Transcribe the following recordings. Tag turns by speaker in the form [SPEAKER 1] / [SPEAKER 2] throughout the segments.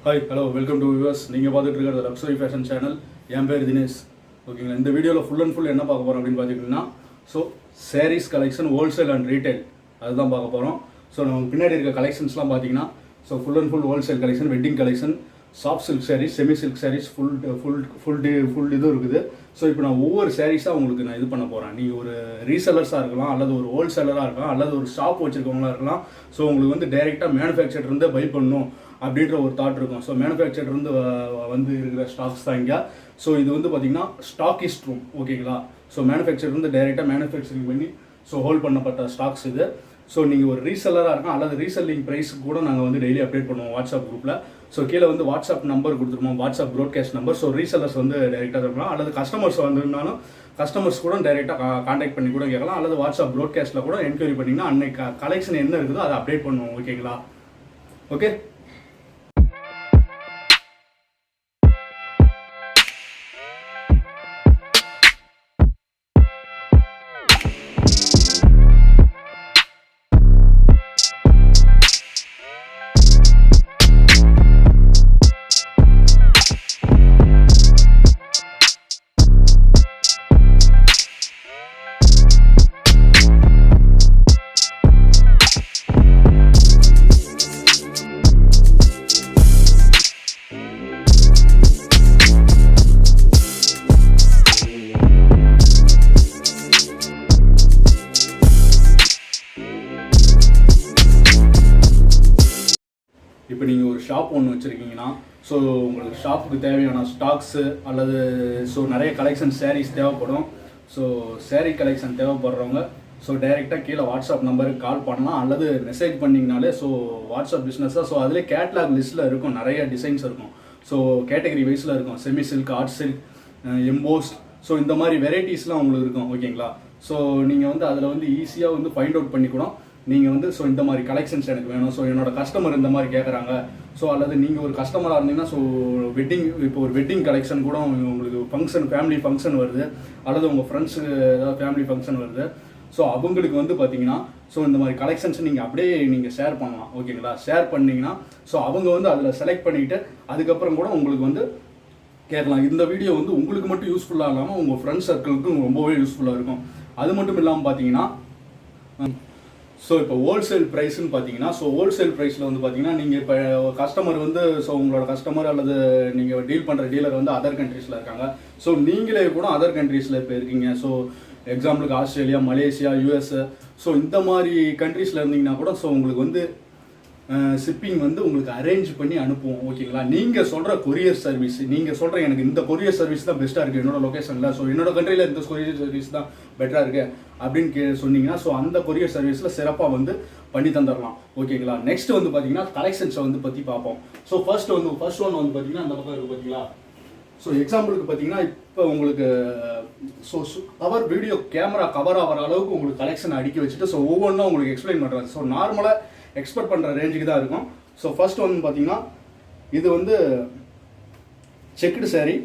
[SPEAKER 1] Hi hello welcome to viewers. நீங்கள் பார்த்துட்டு இருக்கிறது லக்ஸரி ஃபேஷன் சேனல். என் பேர் தினேஷ். ஓகேங்களா, இந்த வீடியோவில் ஃபுல் அண்ட் ஃபுல் என்ன பார்க்க போகிறோம் அப்படின்னு பார்த்துக்கிட்டிங்கன்னா, so saris collection wholesale and retail அதுதான் பார்க்க போகிறோம். ஸோ நம்ம பின்னாடி இருக்க கலெக்ஷன்ஸ்லாம் பார்த்தீங்கன்னா, so full and full wholesale collection, wedding collection, soft silk saris, semi silk saris, full இதுவும் இருக்குது. ஸோ இப்போ நான் ஒவ்வொரு சாரீஸாக உங்களுக்கு நான் இது பண்ண போகிறேன். நீங்கள் ஒரு ரீசெல்லர்ஸாக இருக்கலாம், அல்லது ஒரு ஹோல்சேலராக இருக்கலாம், அல்லது ஒரு ஷாப் வச்சுருக்கவங்களா இருக்கலாம். ஸோ உங்களுக்கு வந்து டைரெக்டாக மேனுஃபேக்சர்லேருந்து பை பண்ணணும் அப்படின்ற ஒரு தாட் இருக்கும். ஸோ மேனுஃபேக்சர்லேருந்து வந்து இருக்கிற ஸ்டாக்ஸ் தான் இங்கே. ஸோ இது வந்து பார்த்திங்கன்னா ஸ்டாக்கிஸ்ட் ரூம். ஓகேங்களா, ஸோ மேனுஃபேக்சர்லேருந்து டைரெக்டாக மேனுஃபேக்சரிங் பண்ணி ஸோ ஹோல்ட் பண்ணப்பட்ட ஸ்டாக்ஸ் இது. ஸோ நீங்கள் ஒரு ரீசெல்லராக இருக்கலாம், அல்லது ரீசெல்லிங் ப்ரைஸ் கூட நாங்கள் வந்து டெய்லி அப்டேட் பண்ணுவோம் வாட்ஸ்அப் குரூப்பில். ஸோ கீழே வந்து வாட்ஸ்அப் நம்பர் கொடுத்துருவோம், WhatsApp broadcast number. So resellers வந்து டைரெக்டாக இருக்கலாம், அல்லது கஸ்டமர்ஸ் வந்திருந்தாலும் கஸ்டமர்ஸ் கூட டைரெக்டாக காண்டாக்ட் பண்ணி கூட கேட்கலாம், அல்லது வாட்ஸ்அப் ப்ராட்காஸ்ட்டில் கூட என்கொயரி பண்ணிங்கன்னா அன்னைக்கு கலெக்ஷன் என்ன இருக்குதோ அதை அப்டேட் பண்ணுவோம். ஓகேங்களா, ஓகே. இப்போ நீங்கள் ஒரு ஷாப் ஒன்று வச்சுருக்கீங்கன்னா, ஸோ உங்களுக்கு ஷாப்புக்கு தேவையான ஸ்டாக்ஸு அல்லது ஸோ நிறைய கலெக்ஷன் சாரீஸ் தேவைப்படும். ஸோ சாரீ கலெக்ஷன் தேவைப்படுறவங்க ஸோ டைரெக்டாக கீழே வாட்ஸ்அப் நம்பருக்கு கால் பண்ணலாம், அல்லது மெசேஜ் பண்ணிங்கனாலே ஸோ வாட்ஸ்அப் பிஸ்னஸாக ஸோ அதிலே கேட்லாக் லிஸ்ட்டில் இருக்கும், நிறைய டிசைன்ஸ் இருக்கும். ஸோ கேட்டகரி வைஸில் இருக்கும், semi silk, art silk, embossed, so இந்த மாதிரி வெரைட்டிஸ்லாம் உங்களுக்கு இருக்கும். ஓகேங்களா, ஸோ நீங்கள் வந்து அதில் வந்து ஈஸியாக வந்து ஃபைண்ட் அவுட் பண்ணிக்கூடும். நீங்கள் வந்து ஸோ இந்த மாதிரி கலெக்ஷன்ஸ் எனக்கு வேணும், ஸோ என்னோட கஸ்டமர் இந்த மாதிரி கேட்குறாங்க, ஸோ அல்லது நீங்கள் ஒரு கஸ்டமராக இருந்தீங்கன்னா ஸோ இப்போ ஒரு வெட்டிங் கலெக்ஷன் கூட உங்களுக்கு ஃபங்க்ஷன், ஃபேமிலி ஃபங்க்ஷன் வருது, அல்லது உங்கள் ஃப்ரெண்ட்ஸுக்கு ஏதாவது ஃபேமிலி ஃபங்க்ஷன் வருது, ஸோ அவங்களுக்கு வந்து பார்த்தீங்கன்னா ஸோ இந்த மாதிரி கலெக்ஷன்ஸ் நீங்கள் அப்படியே நீங்கள் ஷேர் பண்ணலாம். ஓகேங்களா, ஷேர் பண்ணிங்கன்னா ஸோ அவங்க வந்து அதில் செலக்ட் பண்ணிவிட்டு அதுக்கப்புறம் கூட உங்களுக்கு வந்து கேட்கலாம். இந்த வீடியோ வந்து உங்களுக்கு மட்டும் யூஸ்ஃபுல்லாக இல்லாமல் உங்கள் ஃப்ரெண்ட்ஸ் சர்க்கிளுக்கும் ரொம்பவே யூஸ்ஃபுல்லாக இருக்கும். அது மட்டும் இல்லாமல் பார்த்தீங்கன்னா, ஸோ இப்போ ஹோல்சேல் ப்ரைஸ்ன்னு பார்த்தீங்கன்னா, ஸோ ஹோல்சேல் ப்ரைஸில் வந்து பார்த்தீங்கன்னா, நீங்கள் இப்போ கஸ்டமர் வந்து ஸோ உங்களோட கஸ்டமர் அல்லது நீங்கள் டீல் பண்ணுற டீலர் வந்து அதர் கண்ட்ரீஸில் இருக்காங்க. ஸோ நீங்களே கூட அதர் கண்ட்ரீஸில் இப்போ இருக்கீங்க. ஸோ எக்ஸாம்பிளுக்கு ஆஸ்திரேலியா, மலேசியா, யூஎஸ்ஏ, ஸோ இந்த மாதிரி கண்ட்ரீஸில் இருந்தீங்கன்னா கூட ஸோ உங்களுக்கு வந்து ஷிப்பிங் வந்து உங்களுக்கு அரேஞ்ச் பண்ணி அனுப்புவோம். ஓகேங்களா, நீங்கள் சொல்கிற கொரியர் சர்வீஸ், நீங்கள் சொல்கிற எனக்கு இந்த கொரியர் சர்வீஸ் தான் பெஸ்ட்டாக இருக்குது என்னோட லொக்கேஷனில், ஸோ என்னோட கண்ட்ரியில் இந்த கொரியர் சர்வீஸ் தான் பெட்டராக இருக்குது அப்படின்னு சொன்னீங்கன்னா ஸோ அந்த கொரியர் சர்வீஸில் சிறப்பாக வந்து பண்ணி தந்துடலாம். ஓகேங்களா, நெக்ஸ்ட் வந்து பார்த்தீங்கன்னா கலெக்ஷன்ஸை வந்து பற்றி பார்ப்போம். ஸோ ஃபர்ஸ்ட் ஒன் வந்து பார்த்தீங்கன்னா அந்த பக்கம் இருக்குது பார்த்தீங்களா. ஸோ எக்ஸாம்பிளுக்கு பார்த்தீங்கன்னா இப்போ உங்களுக்கு so cover video camera cover ஆகிற அளவுக்கு உங்களுக்கு கலெக்ஷன் அடுக்கி வச்சுட்டு ஸோ ஒவ்வொன்றும் உங்களுக்கு எக்ஸ்பிளைன் பண்ணுறாங்க. ஸோ நார்மலாக எக்ஸ்பெக்ட் பண்ணுற ரேஞ்சுக்கு தான் இருக்கும். ஸோ ஃபர்ஸ்ட் வந்து பார்த்தீங்கன்னா இது வந்து செக்குடு சாரீ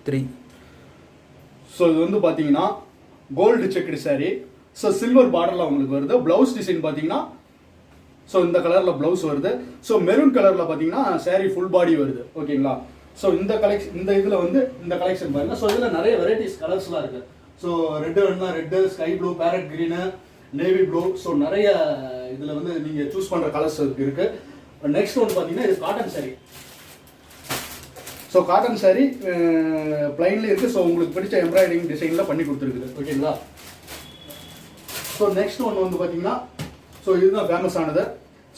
[SPEAKER 1] 3. ஸோ இது வந்து பார்த்தீங்கன்னா gold checked sari. So silver பார்டரில் உங்களுக்கு வருது. ப்ளவுஸ் டிசைன் பார்த்தீங்கன்னா ஸோ இந்த கலரில் ப்ளவுஸ் வருது. ஸோ மெரூன் கலரில் பார்த்தீங்கன்னா சாரீ ஃபுல் பாடி வருது. ஓகேங்களா, ஸோ இந்த கலெக்ஷன் இந்த இதில் வந்து இந்த கலெக்ஷன் பாருங்கள். ஸோ இதில் நிறைய வெரைட்டிஸ் கலர்ஸ்லாம் இருக்குது. ஸோ ரெட்டு வேணும்னா red, sky blue, parrot green, navy blue, so நிறைய இதில் வந்து நீங்கள் சூஸ் பண்ணுற கலர்ஸ் இருக்குது. நெக்ஸ்ட் ஒன்று பார்த்தீங்கன்னா இது cotton sari. So cotton sari பிளைன்லேயே இருக்குது. ஸோ உங்களுக்கு பிடிச்ச எம்ப்ராய்டரிங் டிசைனில் பண்ணி கொடுத்துருக்குது. ஓகேங்களா, ஸோ நெக்ஸ்ட் ஒன்று வந்து பார்த்தீங்கன்னா ஸோ இதுதான் ஃபேமஸ் ஆனது.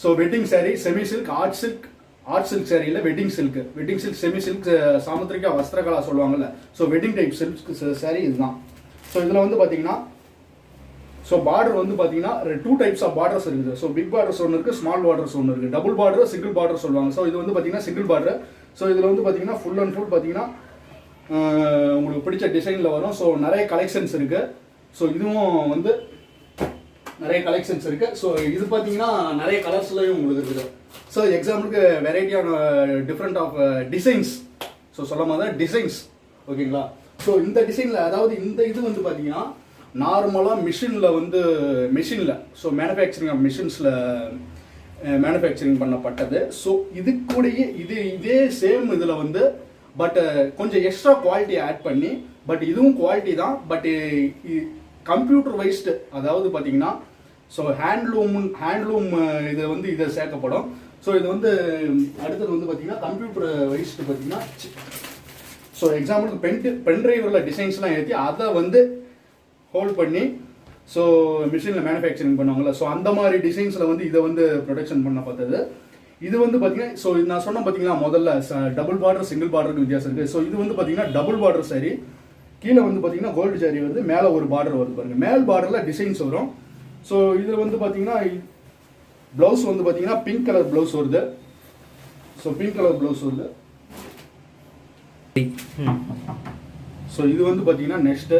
[SPEAKER 1] So wedding sari, semi silk, art silk சாரியில் வெட்டிங் சில்க், செமி சில்க், சாமுத்திரிகா வஸ்திரகலா சொல்லுவாங்கல்ல. So wedding type silk sari இதுதான். ஸோ இதில் வந்து பார்த்தீங்கன்னா ஸோ பார்டர் வந்து பார்த்தீங்கன்னா 2 டைப்ஸ் ஆஃப் பார்டர்ஸ் இருக்குது. ஸோ பிக் பார்டர்ஸ் ஒன்று இருக்குது, ஸ்மால் பார்டர்ஸ் ஒன்று இருக்குது, டபுள் பார்டர், சிங்கிள் பார்டர் சொல்லுவாங்க. ஸோ இது வந்து பார்த்தீங்கன்னா சிங்கிள் பார்டர். ஸோ இதில் வந்து பார்த்தீங்கன்னா ஃபுல் அண்ட் ஃபுல் பார்த்தீங்கன்னா உங்களுக்கு பிடிச்ச டிசைனில் வரும். ஸோ நிறைய கலெக்ஷன்ஸ் இருக்குது. ஸோ இதுவும் வந்து நிறைய கலெக்ஷன்ஸ் இருக்குது. ஸோ இது பார்த்தீங்கன்னா நிறைய கலர்ஸ்லையும் உங்களுக்கு இருக்குது. ஸோ எக்ஸாம்பிளுக்கு வெரைட்டியான டிஃப்ரெண்ட் ஆஃப் டிசைன்ஸ், ஸோ சொல்லும் போது டிசைன்ஸ். ஓகேங்களா, ஸோ இந்த டிசைனில் அதாவது இந்த இது வந்து பார்த்தீங்கன்னா நார்மலாக மிஷினில் ஸோ மேனுஃபேக்சரிங் ஆஃப் மிஷின்ஸில் மேனுஃபேக்சரிங் பண்ணப்பட்டது. ஸோ இது கூடயே இதே சேம் இதில் வந்து பட் கொஞ்சம் எக்ஸ்ட்ரா குவாலிட்டி ஆட் பண்ணி, பட் இதுவும் குவாலிட்டி தான், பட் கம்ப்யூட்டர் வைஸ்டு, அதாவது பார்த்தீங்கன்னா ஸோ ஹேண்ட்லூம் இது வந்து இதை சேர்க்கப்படும். ஸோ இது வந்து அடுத்தது வந்து பார்த்தீங்கன்னா கம்ப்யூட்டர் வைஸ்டு பார்த்தீங்கன்னா, ஸோ எக்ஸாம்பிளுக்கு பென்ட்ரைவரில் டிசைன்ஸ்லாம் ஏற்றி அதை வந்து ஹோல்ட் பண்ணி ஸோ மிஷினில் மேனுஃபேக்சரிங் பண்ணுவாங்கள்ல, ஸோ அந்த மாதிரி டிசைன்ஸில் வந்து இதை வந்து ப்ரொடக்ஷன் பண்ண பார்த்தது. இது வந்து பார்த்தீங்கன்னா ஸோ இது நான் சொன்ன பார்த்தீங்கன்னா முதல்ல டபுள் பார்டர் சிங்கிள் பார்டருக்கு வித்தியாசம் இருக்குது. ஸோ இது வந்து பார்த்தீங்கன்னா டபுள் பார்டர் சாரி, கீழே வந்து பார்த்தீங்கன்னா கோல்டு சாரி வருது, மேலே ஒரு பார்டர் வருது பாருங்கள், மேல் பார்டரில் டிசைன்ஸ் வரும். ஸோ இதில் வந்து பார்த்தீங்கன்னா ப்ளவுஸ் வந்து பார்த்தீங்கன்னா பிங்க் கலர் ப்ளவுஸ் வருது. ஸோ பிங்க் கலர் ப்ளவுஸ் வருது. ஸோ இது வந்து பார்த்தீங்கன்னா நெக்ஸ்ட்டு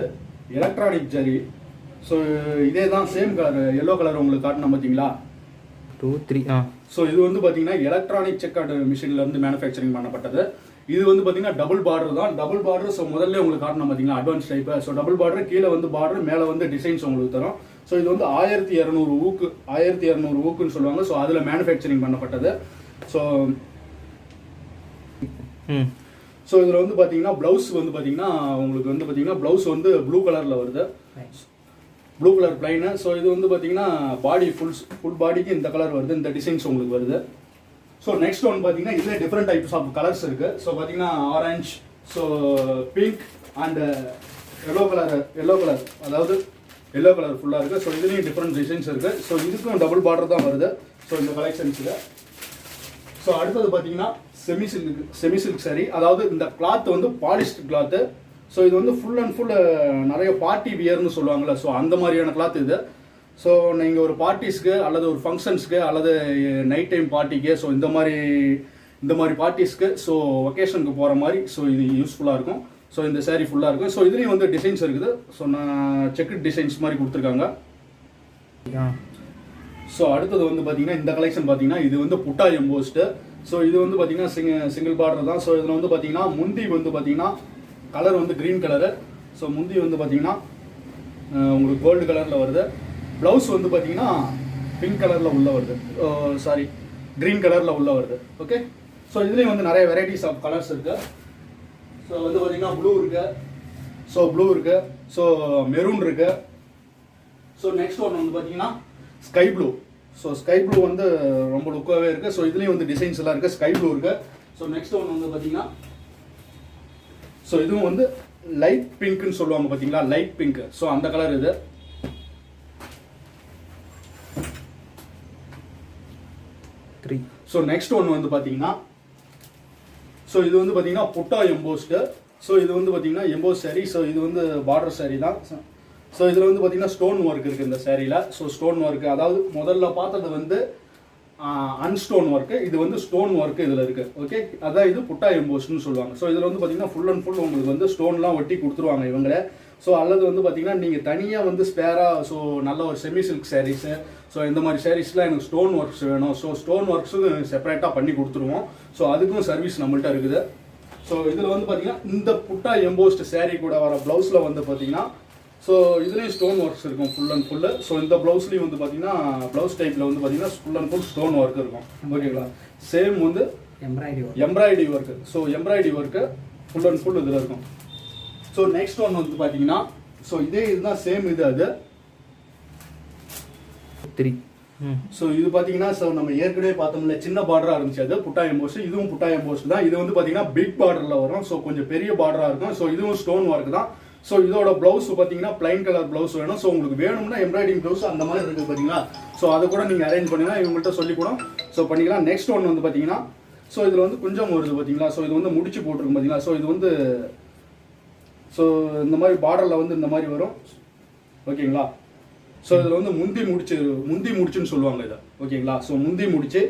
[SPEAKER 1] எலக்ட்ரானிக் ஜரி. ஸோ இதே தான் சேம் கலர் எல்லோ கலர் உங்களுக்கு காட்டணும் பார்த்தீங்களா,
[SPEAKER 2] 2 3.
[SPEAKER 1] ஸோ இது வந்து பார்த்தீங்கன்னா எலக்ட்ரானிக் செக் மிஷினில் வந்து மேனுஃபேக்சரிங் பண்ணப்பட்டது. இது வந்து பார்த்தீங்கன்னா டபுள் பார்டர் தான். டபுள் பார்டர் ஸோ முதல்ல உங்களுக்கு காட்டணும் பார்த்தீங்களா advance type. So double border, கீழே வந்து பார்டர், மேலே வந்து டிசைன்ஸ் உங்களுக்கு தரும். ஸோ இது வந்து 1200 ஊக்குன்னு சொல்லுவாங்க. ஸோ அதில் மேனுஃபேக்சரிங் பண்ணப்பட்டது. ஸோ இதில் வந்து பார்த்தீங்கன்னா ப்ளவுஸ் வந்து பார்த்தீங்கன்னா உங்களுக்கு வந்து பார்த்தீங்கன்னா ப்ளவுஸ் வந்து ப்ளூ கலரில் வருது, ப்ளூ கலர் பிளைனு. ஸோ இது வந்து பார்த்தீங்கன்னா பாடி ஃபுல் பாடிக்கு இந்த கலர் வருது, இந்த டிசைன்ஸ் உங்களுக்கு வருது. ஸோ நெக்ஸ்ட் ஒன் பார்த்தீங்கன்னா இதில் டிஃப்ரெண்ட் டைப்ஸ் ஆஃப் கலர்ஸ் இருக்குது. ஸோ பார்த்தீங்கன்னா orange, so pink and yellow colour, அதாவது எல்லோ கலர் ஃபுல்லாக இருக்குது. ஸோ இதுலேயும் டிஃப்ரெண்ட் டிசைன்ஸ் இருக்குது. ஸோ இதுக்கும் டபுள் பார்டர் தான் வருது. ஸோ இந்த கலெக்ஷன்ஸில் ஸோ அடுத்தது பார்த்தீங்கன்னா செமி சில்க் சாரி, அதாவது இந்த கிளாத் வந்து பாலிஸ்ட் கிளாத்து. ஸோ இது வந்து ஃபுல் அண்ட் ஃபுல் நிறைய பார்ட்டி வியர்னு சொல்லுவாங்கள்ல, ஸோ அந்த மாதிரியான கிளாத் இது. ஸோ நீங்கள் ஒரு பார்ட்டிஸ்க்கு அல்லது ஒரு ஃபங்க்ஷன்ஸ்க்கு அல்லது நைட் டைம் பார்ட்டிக்கு, ஸோ இந்த மாதிரி பார்ட்டிஸ்க்கு, ஸோ ஒகேஷனுக்கு போகிற மாதிரி ஸோ இது யூஸ்ஃபுல்லாக இருக்கும். ஸோ இந்த சாரீ ஃபுல்லாக இருக்கும். ஸோ இதுலேயும் வந்து டிசைன்ஸ் இருக்குது. ஸோ நான் செக் டிசைன்ஸ் மாதிரி கொடுத்துருக்காங்க. ஸோ அடுத்தது வந்து பார்த்தீங்கன்னா இந்த கலெக்ஷன் பார்த்தீங்கன்னா இது வந்து புட்டா எம்போஸ்டு. ஸோ இது வந்து பார்த்தீங்கன்னா சிங்கிள் பார்டர் தான். ஸோ இதில் வந்து பார்த்தீங்கன்னா முந்தி வந்து பார்த்தீங்கன்னா கலர் வந்து க்ரீன் கலரு. ஸோ முந்தி வந்து பார்த்தீங்கன்னா உங்களுக்கு கோல்டு கலரில் வருது. ப்ளவுஸ் வந்து பார்த்தீங்கன்னா பிங்க் கலரில் உள்ள வருது, சாரி க்ரீன் கலரில் உள்ள வருது. ஓகே, ஸோ இதுலேயும் வந்து நிறைய வெரைட்டிஸ் ஆஃப் கலர்ஸ் இருக்குது. ஸோ வந்து பார்த்தீங்கன்னா ப்ளூ இருக்குது, ஸோ மெரூன் இருக்குது. ஸோ நெக்ஸ்ட் ஒன்று வந்து பார்த்தீங்கன்னா sky blue. So sky blue வந்து ரொம்ப லுக்காகவே இருக்குது. ஸோ இதுலேயும் வந்து டிசைன்ஸ் எல்லாம் இருக்குது. ஸ்கை ப்ளூ இருக்குது. ஸோ நெக்ஸ்ட் ஒன்று வந்து பார்த்தீங்கன்னா ஸோ இதுவும் வந்து லைட் பிங்க்னு சொல்லுவாங்க பார்த்தீங்களா, லைட் பிங்க். ஸோ அந்த கலர் இது. ஸோ நெக்ஸ்ட் ஒன்று வந்து பார்த்தீங்கன்னா ஸோ இது வந்து பார்த்தீங்கன்னா புட்டா எம்போஸ்டு. ஸோ இது வந்து பார்த்தீங்கன்னா எம்போஸ் சாரீ. ஸோ இது வந்து பார்டர் சாரீ தான். ஸோ இதில் வந்து பார்த்தீங்கன்னா ஸ்டோன் ஒர்க் இருக்குது இந்த சாரியில். ஸோ ஸ்டோன் ஒர்க்கு, அதாவது முதல்ல பார்த்தது வந்து அன்ஸ்டோன் ஒர்க்கு, இது வந்து ஸ்டோன் ஒர்க்கு இதில் இருக்குது. ஓகே, அதான் இது புட்டா எம்போஸ்ட்னு சொல்லுவாங்க. ஸோ இதில் வந்து பார்த்தீங்கன்னா ஃபுல் அண்ட் ஃபுல் உங்களுக்கு வந்து ஸ்டோன்லாம் ஒட்டி கொடுத்துருவாங்க இவங்களே. ஸோ அல்லது வந்து பார்த்தீங்கன்னா நீங்கள் தனியாக வந்து ஸ்பேராக ஸோ நல்ல ஒரு செமி சில்க் சாரீஸு, ஸோ இந்த மாதிரி சாரீஸ்லாம் எனக்கு ஸ்டோன் ஒர்க்ஸ் வேணும், ஸோ ஸ்டோன் ஒர்க்ஸும் செப்பரேட்டாக பண்ணி கொடுத்துருவோம். ஸோ அதுக்கும் சர்வீஸ் நம்மள்ட்ட இருக்குது. ஸோ இதில் வந்து பார்த்தீங்கன்னா இந்த புட்டா எம்போஸ்ட் சாரீ கூட வர ப்ளவுஸில் வந்து பார்த்தீங்கன்னா ஸோ இதுலேயும் ஸ்டோன் ஒர்க்ஸ் இருக்கும் ஃபுல் அண்ட் ஃபுல்லு. ஸோ இந்த ப்ளவுஸ்லேயும் வந்து பார்த்தீங்கன்னா ப்ளவுஸ் டைப்பில் வந்து பார்த்தீங்கன்னா full and full stone work இருக்கும். ஓகேங்களா, சேம் வந்து embroidery work. So embroidery work full and full இதில் இருக்கும். ஸோ நெக்ஸ்ட் ஒன் வந்து பார்த்தீங்கன்னா ஸோ இதுதான் சேம் இது அது
[SPEAKER 2] 3.
[SPEAKER 1] ஸோ இது பார்த்தீங்கன்னா ஸோ நம்ம ஏற்கனவே பார்த்தோம்ல சின்ன பார்டராக இருந்துச்சு அது புட்டா எம்போஸ்ட். இதுவும் புட்டா எம்போஸ்ட் தான். இது வந்து பார்த்தீங்கன்னா பிக் பார்டரில் வரும். ஸோ கொஞ்சம் பெரிய பார்டராக இருக்கும். ஸோ இதுவும் ஸ்டோன் ஒர்க் தான். ஸோ இதோட ப்ளவுஸ் பார்த்தீங்கன்னா பிளைன் கலர் ப்ளவுஸ் வேணும். ஸோ உங்களுக்கு வேணும்னா எம்ப்ராய்டிங் ப்ளவுஸ் அந்த மாதிரி இருக்குது பார்த்தீங்களா. ஸோ அதை கூட நீங்கள் அரேஞ்ச் பண்ணிங்கன்னா இவங்கள்ட்ட சொல்லி கூட ஸோ பண்ணிக்கலாம். நெக்ஸ்ட் ஒன்று வந்து பார்த்தீங்கன்னா ஸோ இதில் வந்து கொஞ்சம் வருது பார்த்தீங்களா. ஸோ இது வந்து முடிச்சு போட்டிருக்கும் பார்த்தீங்களா. ஸோ இது வந்து ஸோ இந்த மாதிரி பார்டரில் வந்து இந்த மாதிரி வரும். ஓகேங்களா, ஸோ இதில் வந்து முந்தி முடிச்சுன்னு சொல்லுவாங்க இதை. ஓகேங்களா, ஸோ முந்தி முடிச்சு.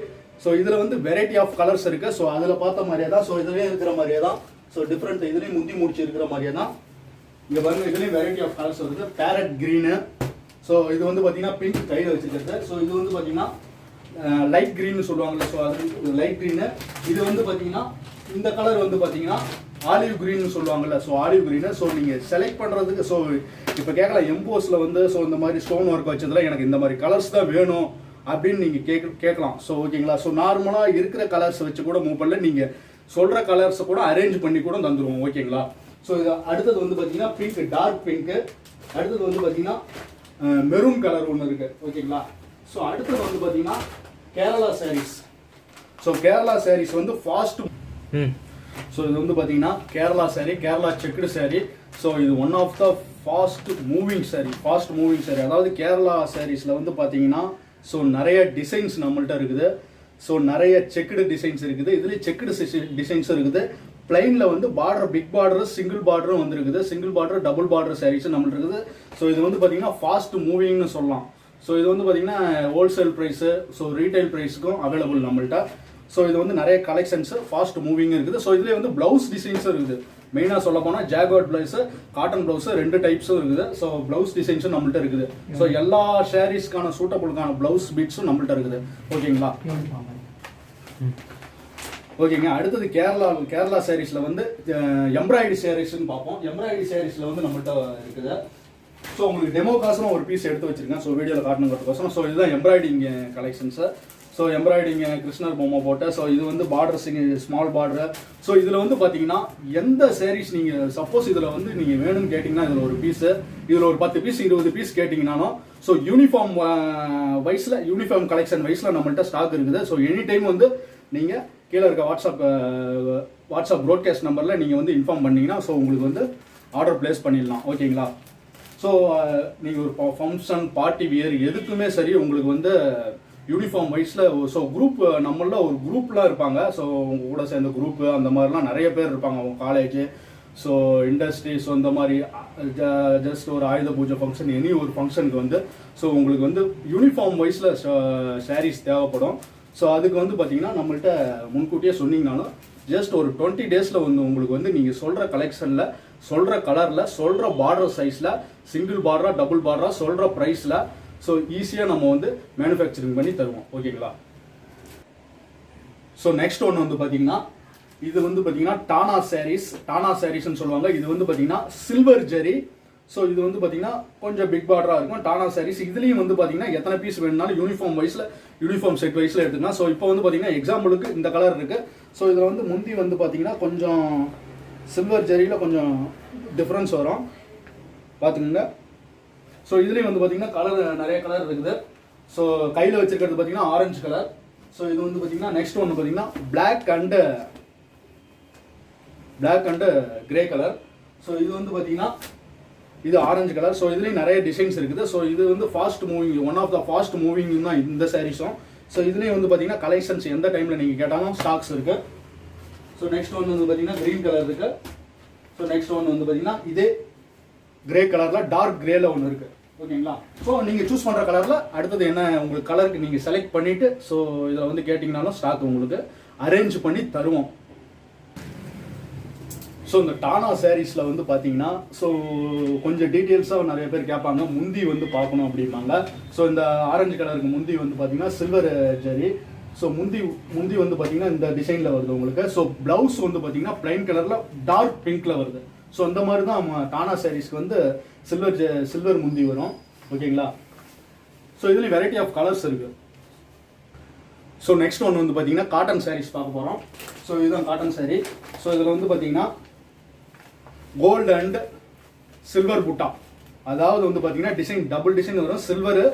[SPEAKER 1] ஸோ இதில் வந்து வெரைட்டி ஆஃப் கலர்ஸ் இருக்குது. ஸோ அதில் பார்த்த மாதிரியே தான். ஸோ இதுலேயும் இருக்கிற மாதிரியே தான். ஸோ டிஃப்ரெண்ட் இதுலேயும் முந்தி முடிச்சு இருக்கிற மாதிரியே தான். இங்கே பாருங்க, இதுலேயும் வெரைட்டி ஆஃப் கலர்ஸ் வருது. Parrot green. ஸோ இது வந்து பார்த்தீங்கன்னா பிங்க் கையில் வச்சுருக்கிறது. ஸோ இது வந்து பார்த்தீங்கன்னா லைட் க்ரீன்னு சொல்லுவாங்கல்ல. ஸோ அது லைட் க்ரீனு. இது வந்து பார்த்தீங்கன்னா இந்த கலர் வந்து பார்த்தீங்கன்னா ஆலிவ் க்ரீன்னு சொல்லுவாங்கல்ல. So olive green. ஸோ நீங்கள் செலக்ட் பண்ணுறதுக்கு ஸோ இப்போ கேட்கலாம் எம்போஸில் வந்து ஸோ இந்த மாதிரி ஸ்டோன் ஒர்க் வச்சதில் எனக்கு இந்த மாதிரி கலர்ஸ் தான் வேணும் அப்படின்னு நீங்கள் கேட்கலாம். ஸோ ஓகேங்களா. ஸோ நார்மலாக இருக்கிற கலர்ஸ் வச்சு கூட மூவ் பண்ணல, நீங்கள் சொல்கிற கலர்ஸை கூட அரேஞ்ச் பண்ணி கூட தந்துடுவோம். ஓகேங்களா. ஸோ இது அடுத்தது வந்து பார்த்தீங்கன்னா பிங்க், டார்க் பிங்க்கு. அடுத்தது வந்து பார்த்தீங்கன்னா மெரூன் கலர் ஒன்று இருக்குது. ஓகேங்களா. ஸோ அடுத்தது வந்து பார்த்தீங்கன்னா கேரளா சாரீஸ். ஸோ கேரளா சாரீஸ் வந்து ஃபாஸ்ட். ஸோ இது வந்து பார்த்தீங்கன்னா கேரளா சாரீ, கேரளா செக்குடு சாரீ. ஸோ இது one of the fast moving sari. அதாவது கேரளா சாரீஸில் வந்து பார்த்தீங்கன்னா ஸோ நிறைய டிசைன்ஸ் நம்மள்ட்ட இருக்குது. ஸோ நிறைய செக்குடு டிசைன்ஸ் இருக்குது. இதுலேயே செக்குடு டிசைன்ஸ் இருக்குது. பிளைனில் வந்து பார்டர், பிக் பார்டர், சிங்கிள் பார்டரும் வந்துருக்குது. Single border, double border saris நம்மள்ட்ட இருக்குது. ஸோ இது வந்து பார்த்தீங்கன்னா ஃபாஸ்ட் மூவிங்னு சொல்லலாம். ஸோ இது வந்து பார்த்தீங்கன்னா ஹோல்சேல் ப்ரைஸு, ஸோ ரீட்டைல் ப்ரைஸுக்கும் அவைலபிள் நம்மள்ட்ட. ஸோ இது வந்து நிறைய கலெக்ஷன்ஸு ஃபாஸ்ட் மூவிங் இருக்குது. ஸோ இதுலேயே வந்து ப்ளவுஸ் டிசைன்ஸும் இருக்குது. மெயினாக சொல்ல போனால் ஜாக்வார்ட் ப்ளவுஸு, காட்டன் ப்ளவுஸு 2 டைப்ஸும் இருக்குது. ஸோ ப்ளவுஸ் டிசைன்ஸும் நம்மள்ட்ட இருக்குது. ஸோ எல்லா ஷேரீஸ்க்கான சூட்டபுளுக்கான ப்ளவுஸ் பீட்ஸும் நம்மள்ட்ட இருக்குது. ஓகேங்களா. ஓகேங்க. அடுத்தது கேரளா சாரீஸில் வந்து எம்ப்ராய்டரி சாரீஸ்ன்னு பார்ப்போம். எம்ப்ராய்டரி சாரீஸில் வந்து நம்மள்ட்ட இருக்குது. ஸோ உங்களுக்கு டெமோக்காசரம் ஒரு பீஸ் எடுத்து வச்சிருக்கேன். ஸோ வீடியோவில் காட்டணுங்கிறதுக்கோசரம். ஸோ இதுதான் எம்ப்ராய்டிங் கலெக்ஷன்ஸு. ஸோ எம்ப்ராய்டிங் கிருஷ்ணர் பொம்மை போட்ட. ஸோ இது வந்து பார்டர் ஸ்மால் பார்டர். ஸோ இதில் வந்து பார்த்தீங்கன்னா எந்த சாரீஸ் நீங்கள் சப்போஸ் இதில் வந்து நீங்கள் வேணும்னு கேட்டிங்கன்னா இதில் ஒரு பீஸு, இதில் ஒரு 10 பீஸ் 20 பீஸ் கேட்டிங்கனாலும் ஸோ யூனிஃபார்ம் வைஸில், யூனிஃபார்ம் கலெக்ஷன் வைஸில் நம்மள்ட்ட ஸ்டாக் இருக்குது. ஸோ எனி டைம் வந்து நீங்கள் கீழே இருக்க வாட்ஸ்அப் ப்ராட்காஸ்ட் நம்பரில் நீங்கள் வந்து இன்ஃபார்ம் பண்ணிங்கன்னா ஸோ உங்களுக்கு வந்து ஆர்டர் ப்ளேஸ் பண்ணிடலாம். ஓகேங்களா. ஸோ நீங்கள் ஒரு ஃபங்க்ஷன், பார்ட்டி வியர் எதுக்குமே சரி உங்களுக்கு வந்து யூனிஃபார்ம் வைஸில். ஸோ குரூப் நம்மள ஒரு குரூப்லாம் இருப்பாங்க. ஸோ உங்கள் கூட சேர்ந்த குரூப்பு அந்த மாதிரிலாம் நிறைய பேர் இருப்பாங்க. அவங்க காலேஜ், ஸோ இண்டஸ்ட்ரி, ஸோ இந்த மாதிரி ஜஸ்ட் ஒரு ஆயுத பூஜை ஃபங்க்ஷன், எனி ஒரு ஃபங்க்ஷனுக்கு வந்து ஸோ உங்களுக்கு வந்து யூனிஃபார்ம் வைஸில் சாரீஸ் தேவைப்படும். ஸோ அதுக்கு வந்து பார்த்தீங்கன்னா நம்மள்ட்ட முன்கூட்டியே சொன்னீங்கனாலும் ஜஸ்ட் ஒரு 20 டேஸில் வந்து உங்களுக்கு வந்து நீங்கள் சொல்கிற கலெக்ஷனில், சொல்கிற கலரில், சொல்கிற பார்டர் சைஸில், சிங்கிள் பார்டரா, டபுள் பார்டரா, சொல்கிற ப்ரைஸில் ஸோ ஈஸியாக நம்ம வந்து மேனுஃபேக்சரிங் பண்ணி தருவோம். ஓகேங்களா. ஸோ நெக்ஸ்ட் ஒன்று வந்து பார்த்தீங்கன்னா இது வந்து பார்த்தீங்கன்னா டானா சாரீஸ்ன்னு சொல்லுவாங்க. இது வந்து பார்த்தீங்கன்னா சில்வர் ஜெரி. ஸோ இது வந்து பார்த்தீங்கன்னா கொஞ்சம் பிக் பார்டராக இருக்கும் டானா சாரீஸ். இதுலேயும் வந்து பார்த்தீங்கன்னா எத்தனை பீஸ் வேணும்னாலும் யூனிஃபார்ம் வைஸில், யூனிஃபார்ம் செட் வைஸில் எடுத்துக்கலாம். ஸோ இப்போ வந்து பார்த்தீங்கன்னா எக்ஸாம்பிளுக்கு இந்த கலர் இருக்குது. ஸோ இதில் வந்து முந்தி வந்து பார்த்தீங்கன்னா கொஞ்சம் சில்வர் ஜெரியில் கொஞ்சம் டிஃப்ரென்ஸ் வரும், பார்த்துக்கோங்க. ஸோ இதுலேயும் வந்து பார்த்தீங்கன்னா கலர் நிறைய கலர் இருக்குது. ஸோ கையில் வச்சுருக்கிறது பார்த்தீங்கன்னா ஆரஞ்சு கலர். ஸோ இது வந்து பார்த்தீங்கன்னா நெக்ஸ்ட் ஒன்று பார்த்தீங்கன்னா black and grey colour. So இது வந்து பார்த்தீங்கன்னா இது ஆரஞ்சு கலர். ஸோ இதுலேயும் நிறைய டிசைன்ஸ் இருக்குது. ஸோ இது வந்து fast moving, one of the fast moving தான் இந்த சாரீஸும். ஸோ இதுலேயும் வந்து பார்த்தீங்கன்னா கலெக்ஷன்ஸ் எந்த டைமில் நீங்கள் கேட்டாலும் ஸ்டாக்ஸ் இருக்குது. ஸோ நெக்ஸ்ட் ஒன்று வந்து பார்த்தீங்கன்னா க்ரீன் கலர் இருக்குது. ஸோ நெக்ஸ்ட் ஒன்று வந்து பார்த்தீங்கன்னா இதே கிரே கலரில் டார்க் கிரேல ஒன்று இருக்குது. ஓகேங்களா. ஸோ நீங்கள் சூஸ் பண்ணுற கலரில் அடுத்தது என்ன உங்களுக்கு கலருக்கு நீங்கள் செலக்ட் பண்ணிவிட்டு ஸோ இதில் வந்து கேட்டிங்கனாலும் ஸ்டாக் உங்களுக்கு அரேஞ்ச் பண்ணி தருவோம். ஸோ இந்த டானா சாரீஸில் வந்து பார்த்தீங்கன்னா ஸோ கொஞ்சம் டீட்டெயில்ஸாக நிறைய பேர் கேட்பாங்க. முந்தி வந்து பார்க்கணும் அப்படிம்பாங்க. ஸோ இந்த ஆரஞ்சு கலருக்கு முந்தி வந்து பார்த்தீங்கன்னா சில்வர் ஜெரி. ஸோ முந்தி வந்து பார்த்தீங்கன்னா இந்த டிசைனில் வருது உங்களுக்கு. ஸோ ப்ளவுஸ் வந்து பார்த்தீங்கன்னா பிளைன் கலரில் டார்க் பிங்க்கில் வருது. ஸோ இந்த மாதிரி தான் டானா சாரீஸ்க்கு வந்து சில்வர் முந்தி வரும். ஓகேங்களா. ஸோ இதுலேயும் வெரைட்டி ஆஃப் கலர்ஸ் இருக்குது. ஸோ நெக்ஸ்ட் ஒன்று வந்து பார்த்தீங்கன்னா காட்டன் சாரீஸ் பார்க்க போகிறோம். ஸோ இதுதான் காட்டன் சாரீ. ஸோ இதில் வந்து பார்த்தீங்கன்னா கோல்டு அண்ட் சில்வர் புட்டா, அதாவது வந்து பார்த்தீங்கன்னா டிசைன் டபுள் டிசைன் வரும், சில்வர்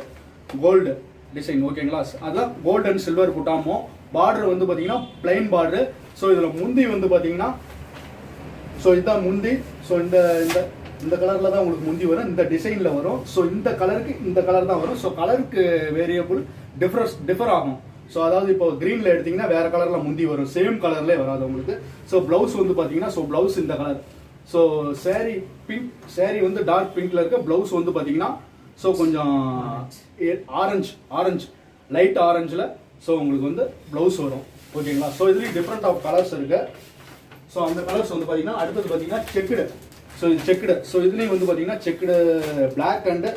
[SPEAKER 1] கோல்டு டிசைன். ஓகேங்களா. அதான் கோல்டு அண்ட் சில்வர் புட்டாமோ. பார்டர் வந்து பார்த்தீங்கன்னா பிளைன் பார்டர். ஸோ இதில் முந்தி வந்து பார்த்தீங்கன்னா ஸோ இதுதான் முந்தி. ஸோ இந்த கலரில் தான் உங்களுக்கு முந்தி வரும், இந்த டிசைனில் வரும். ஸோ இந்த கலருக்கு இந்த கலர் தான் வரும். ஸோ கலருக்கு வேரியபிள் டிஃபர் ஆகும். ஸோ அதாவது இப்போ க்ரீனில் எடுத்திங்கன்னா வேறு கலரில் முந்தி வரும், சேம் கலர்லேயே வராது உங்களுக்கு. ஸோ ப்ளவுஸ் வந்து பார்த்தீங்கன்னா ஸோ ப்ளவுஸ் இந்த colour. So sari pink, sari வந்து டார்க் பிங்க்கில் இருக்க, ப்ளவுஸ் வந்து பார்த்தீங்கன்னா ஸோ கொஞ்சம் ஆரஞ்சு லைட் ஆரஞ்சில் ஸோ உங்களுக்கு வந்து ப்ளவுஸ் வரும். ஓகேங்களா. ஸோ இதுலேயும் டிஃப்ரெண்ட் ஆஃப் கலர்ஸ் இருக்குது. ஸோ அந்த கலர்ஸ் வந்து பார்த்தீங்கன்னா அடுத்தது பார்த்தீங்கன்னா செக்குடு. ஸோ இது செக்குடு. ஸோ இதுலேயும் வந்து பார்த்தீங்கன்னா செக்குடு பிளாக் அண்டு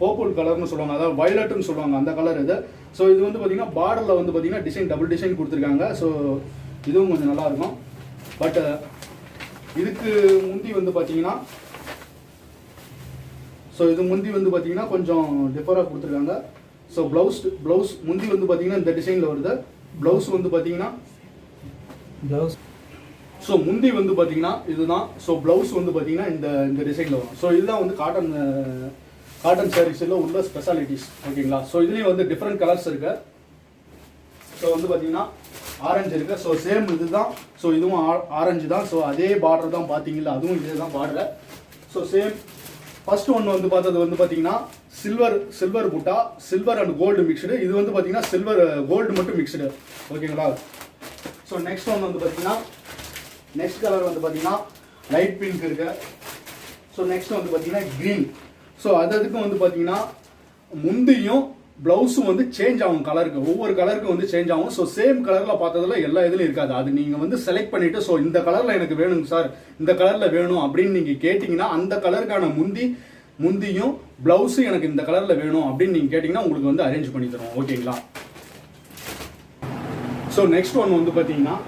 [SPEAKER 1] பர்பிள் கலர்னு சொல்லுவாங்க, அதாவது வயலட்னு சொல்லுவாங்க, அந்த கலர் இது. ஸோ இது வந்து பார்த்தீங்கன்னா பார்டரில் வந்து பார்த்தீங்கன்னா டிசைன் டபுள் டிசைன் கொடுத்துருக்காங்க. ஸோ இதுவும் கொஞ்சம் நல்லாயிருக்கும். பட் இதுக்கு முந்தி வந்து பார்த்தீங்கன்னா ஸோ இது முந்தி வந்து பார்த்தீங்கன்னா கொஞ்சம் டிஃபராக கொடுத்துருக்காங்க. ஸோ ப்ளவுஸ் முந்தி வந்து பார்த்தீங்கன்னா இந்த டிசைனில் வருது. ப்ளவுஸ் வந்து பார்த்தீங்கன்னா
[SPEAKER 2] ப்ளவுஸ்.
[SPEAKER 1] ஸோ முந்தி வந்து பார்த்தீங்கன்னா இதுதான். ஸோ ப்ளவுஸ் வந்து பார்த்தீங்கன்னா இந்த டிசைனில் வரும். ஸோ இதுதான் வந்து காட்டன் சாரீஸில் உள்ள ஸ்பெஷாலிட்டிஸ். ஓகேங்களா. ஸோ இதுலேயும் வந்து டிஃப்ரெண்ட் கலர்ஸ் இருக்கு. ஸோ வந்து பார்த்தீங்கன்னா ஆரஞ்சு இருக்கு. ஸோ சேம் இதுதான். ஸோ இதுவும் ஆரஞ்சு தான். ஸோ அதே பார்டர் தான் பார்த்தீங்களா, அதுவும் இதே தான் பார்டர். ஸோ சேம் ஃபர்ஸ்ட் ஒன்று வந்து பார்த்தது வந்து பார்த்தீங்கன்னா சில்வர் புட்டா, சில்வர் அண்ட் கோல்டு மிக்சடு. இது வந்து பார்த்தீங்கன்னா சில்வர் கோல்டு மட்டும் மிக்சடு. ஓகேங்களா. ஸோ நெக்ஸ்ட் ஒன்று வந்து பார்த்தீங்கன்னா நெக்ஸ்ட் கலர் வந்து பார்த்தீங்கன்னா லைட் பிங்க் இருக்கு. ஸோ நெக்ஸ்ட் வந்து பார்த்தீங்கன்னா க்ரீன். ஸோ அதுக்கும் வந்து பார்த்தீங்கன்னா முந்தியும் ப்ளவுஸும் வந்து சேஞ்ச் ஆகும் கலருக்கு, ஒவ்வொரு கலருக்கு வந்து சேஞ்ச் ஆகும். ஸோ சேம் கலரில் பார்த்ததுல எல்லா இதுலையும் இருக்காது. அது நீங்கள் வந்து செலக்ட் பண்ணிவிட்டு ஸோ இந்த கலரில் எனக்கு வேணுங்க சார், இந்த கலரில் வேணும் அப்படின்னு நீங்கள் கேட்டிங்கன்னா அந்த கலருக்கான முந்தியும் ப்ளவுஸும் எனக்கு இந்த கலரில் வேணும் அப்படின்னு நீங்கள் கேட்டிங்கன்னா உங்களுக்கு வந்து அரேஞ்ச் பண்ணி தரோம். ஓகேங்களா. ஸோ நெக்ஸ்ட் ஒன்று வந்து பார்த்தீங்கன்னா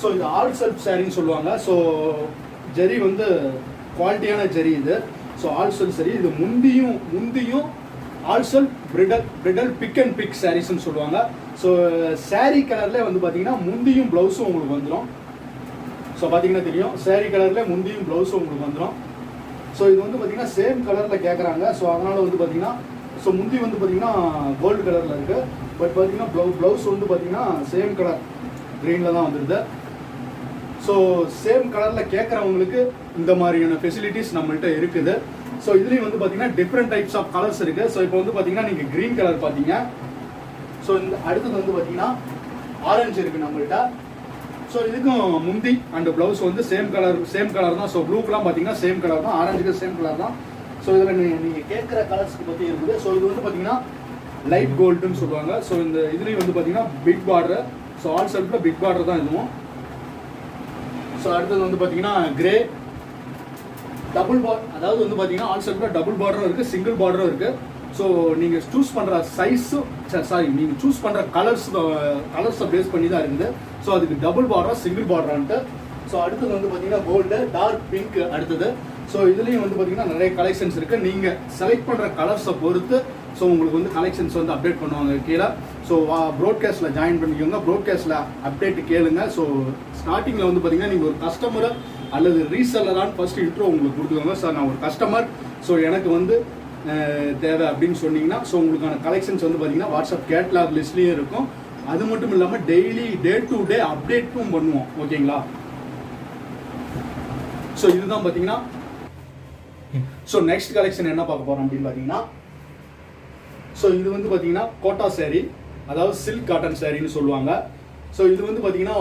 [SPEAKER 1] ஸோ இது ஆல் செல்ஃப் சாரின்னு சொல்லுவாங்க. ஸோ ஜெரி வந்து குவாலிட்டியான ஜெரி இது. ஸோ ஆல் செல்ஃப் சரி. இது முந்தியும் all self bridal big and big சாரீஸ்ன்னு சொல்லுவாங்க. ஸோ சாரீ கலரில் வந்து பார்த்தீங்கன்னா முந்தியும் ப்ளவுஸும் உங்களுக்கு வந்துடும். ஸோ பார்த்தீங்கன்னா தெரியும், சாரீ கலரில் முந்தியும் ப்ளவுஸும் உங்களுக்கு வந்துடும். ஸோ இது வந்து பார்த்தீங்கன்னா சேம் கலரில் கேட்குறாங்க. ஸோ அதனால் வந்து பார்த்தீங்கன்னா ஸோ முந்தி வந்து பார்த்தீங்கன்னா கோல்டு கலரில் இருக்குது. பட் பார்த்தீங்கன்னா ப்ளவுஸ் வந்து பார்த்தீங்கன்னா சேம் கலர் க்ரீனில் தான் வந்துடுது. ஸோ சேம் கலரில் கேட்குறவங்களுக்கு இந்த மாதிரியான ஃபெசிலிட்டிஸ் நம்மள்கிட்ட இருக்குது. ஸோ இதுலேயும் வந்து பார்த்தீங்கன்னா டிஃப்ரெண்ட் டைப்ஸ் ஆஃப் கலர்ஸ் இருக்குது. ஸோ இப்போ வந்து பார்த்தீங்கன்னா நீங்கள் க்ரீன் கலர் பார்த்தீங்க. ஸோ இந்த அடுத்தது வந்து பார்த்தீங்கன்னா ஆரஞ்சு இருக்குது நம்மள்கிட்ட. ஸோ இதுக்கும் முந்தி அண்ட் ப்ளவுஸ் வந்து சேம் கலர் தான். ஸோ ப்ளூக்கெலாம் பார்த்தீங்கன்னா சேம் கலர் தான், ஆரஞ்சுக்கு சேம் கலர் தான். ஸோ இதில் நீங்கள் கேட்குற கலர்ஸ்க்கு பற்றி இருக்குது. ஸோ இது வந்து பார்த்தீங்கன்னா லைட் கோல்டுன்னு சொல்லுவாங்க. ஸோ இந்த இதுலேயும் வந்து பார்த்தீங்கன்னா பிக் பார்டர். ஸோ ஆல் செல்ஃபில் பிக் பார்டர் தான் இதுவும். ஸோ அடுத்தது வந்து பார்த்தீங்கன்னா கிரே டபுள் பார்டர், அதாவது வந்து பார்த்தீங்கன்னா ஆல் செல்ஃபில் டபுள் பார்டரும் இருக்குது, சிங்கிள் பார்டரும் இருக்குது. ஸோ நீங்கள் சூஸ் பண்ணுற சைஸும் நீங்கள் சூஸ் பண்ணுற கலர்ஸை பேஸ் பண்ணி தான் இருக்குது. ஸோ அதுக்கு டபுள் பார்டரா சிங்கிள் பார்டரான்ட்டு. ஸோ அடுத்தது வந்து பார்த்தீங்கன்னா கோல்டு டார்க் பிங்க் அடுத்தது. ஸோ இதுலேயும் வந்து பார்த்தீங்கன்னா நிறைய கலெக்ஷன்ஸ் இருக்குது. நீங்கள் செலக்ட் பண்ணுற கலர்ஸை பொறுத்து ஸோ உங்களுக்கு வந்து கலெக்ஷன்ஸ் வந்து அப்டேட் பண்ணுவாங்க கீழே. ஸோ ப்ராட்காஸ்ட்டில் ஜாயின் பண்ணிக்கோங்க, ப்ராட்காஸ்ட்டில் அப்டேட் கேளுங்க. ஸோ ஸ்டார்டிங்கில் வந்து பார்த்தீங்கன்னா நீங்கள் ஒரு கஸ்டமரை அல்லது ரீசெல்லரான்னு ஃபஸ்ட்டு இன்ட்ரோ உங்களுக்கு கொடுத்துக்கோங்க. சார் நான் ஒரு கஸ்டமர், ஸோ எனக்கு வந்து தேவை அப்படின்னு சொன்னீங்கன்னா ஸோ உங்களுக்கான கலெக்ஷன்ஸ் வந்து பார்த்தீங்கன்னா வாட்ஸ்அப் கேட்லாக் லிஸ்ட்லேயும் இருக்கும். அது மட்டும் இல்லாமல் டெய்லி டே டு டே அப்டேட்டும் பண்ணுவோம். ஓகேங்களா. ஸோ இதுதான் பார்த்தீங்கன்னா ஸோ நெக்ஸ்ட் கலெக்ஷன் என்ன பார்க்க போகிறோம் அப்படின்னு பார்த்தீங்கன்னா ஸோ இது வந்து பார்த்தீங்கன்னா கோட்டா சாரீ, அதாவது சில்க் காட்டன் சாரின்னு சொல்லுவாங்க. ஸோ இது வந்து பார்த்தீங்கன்னா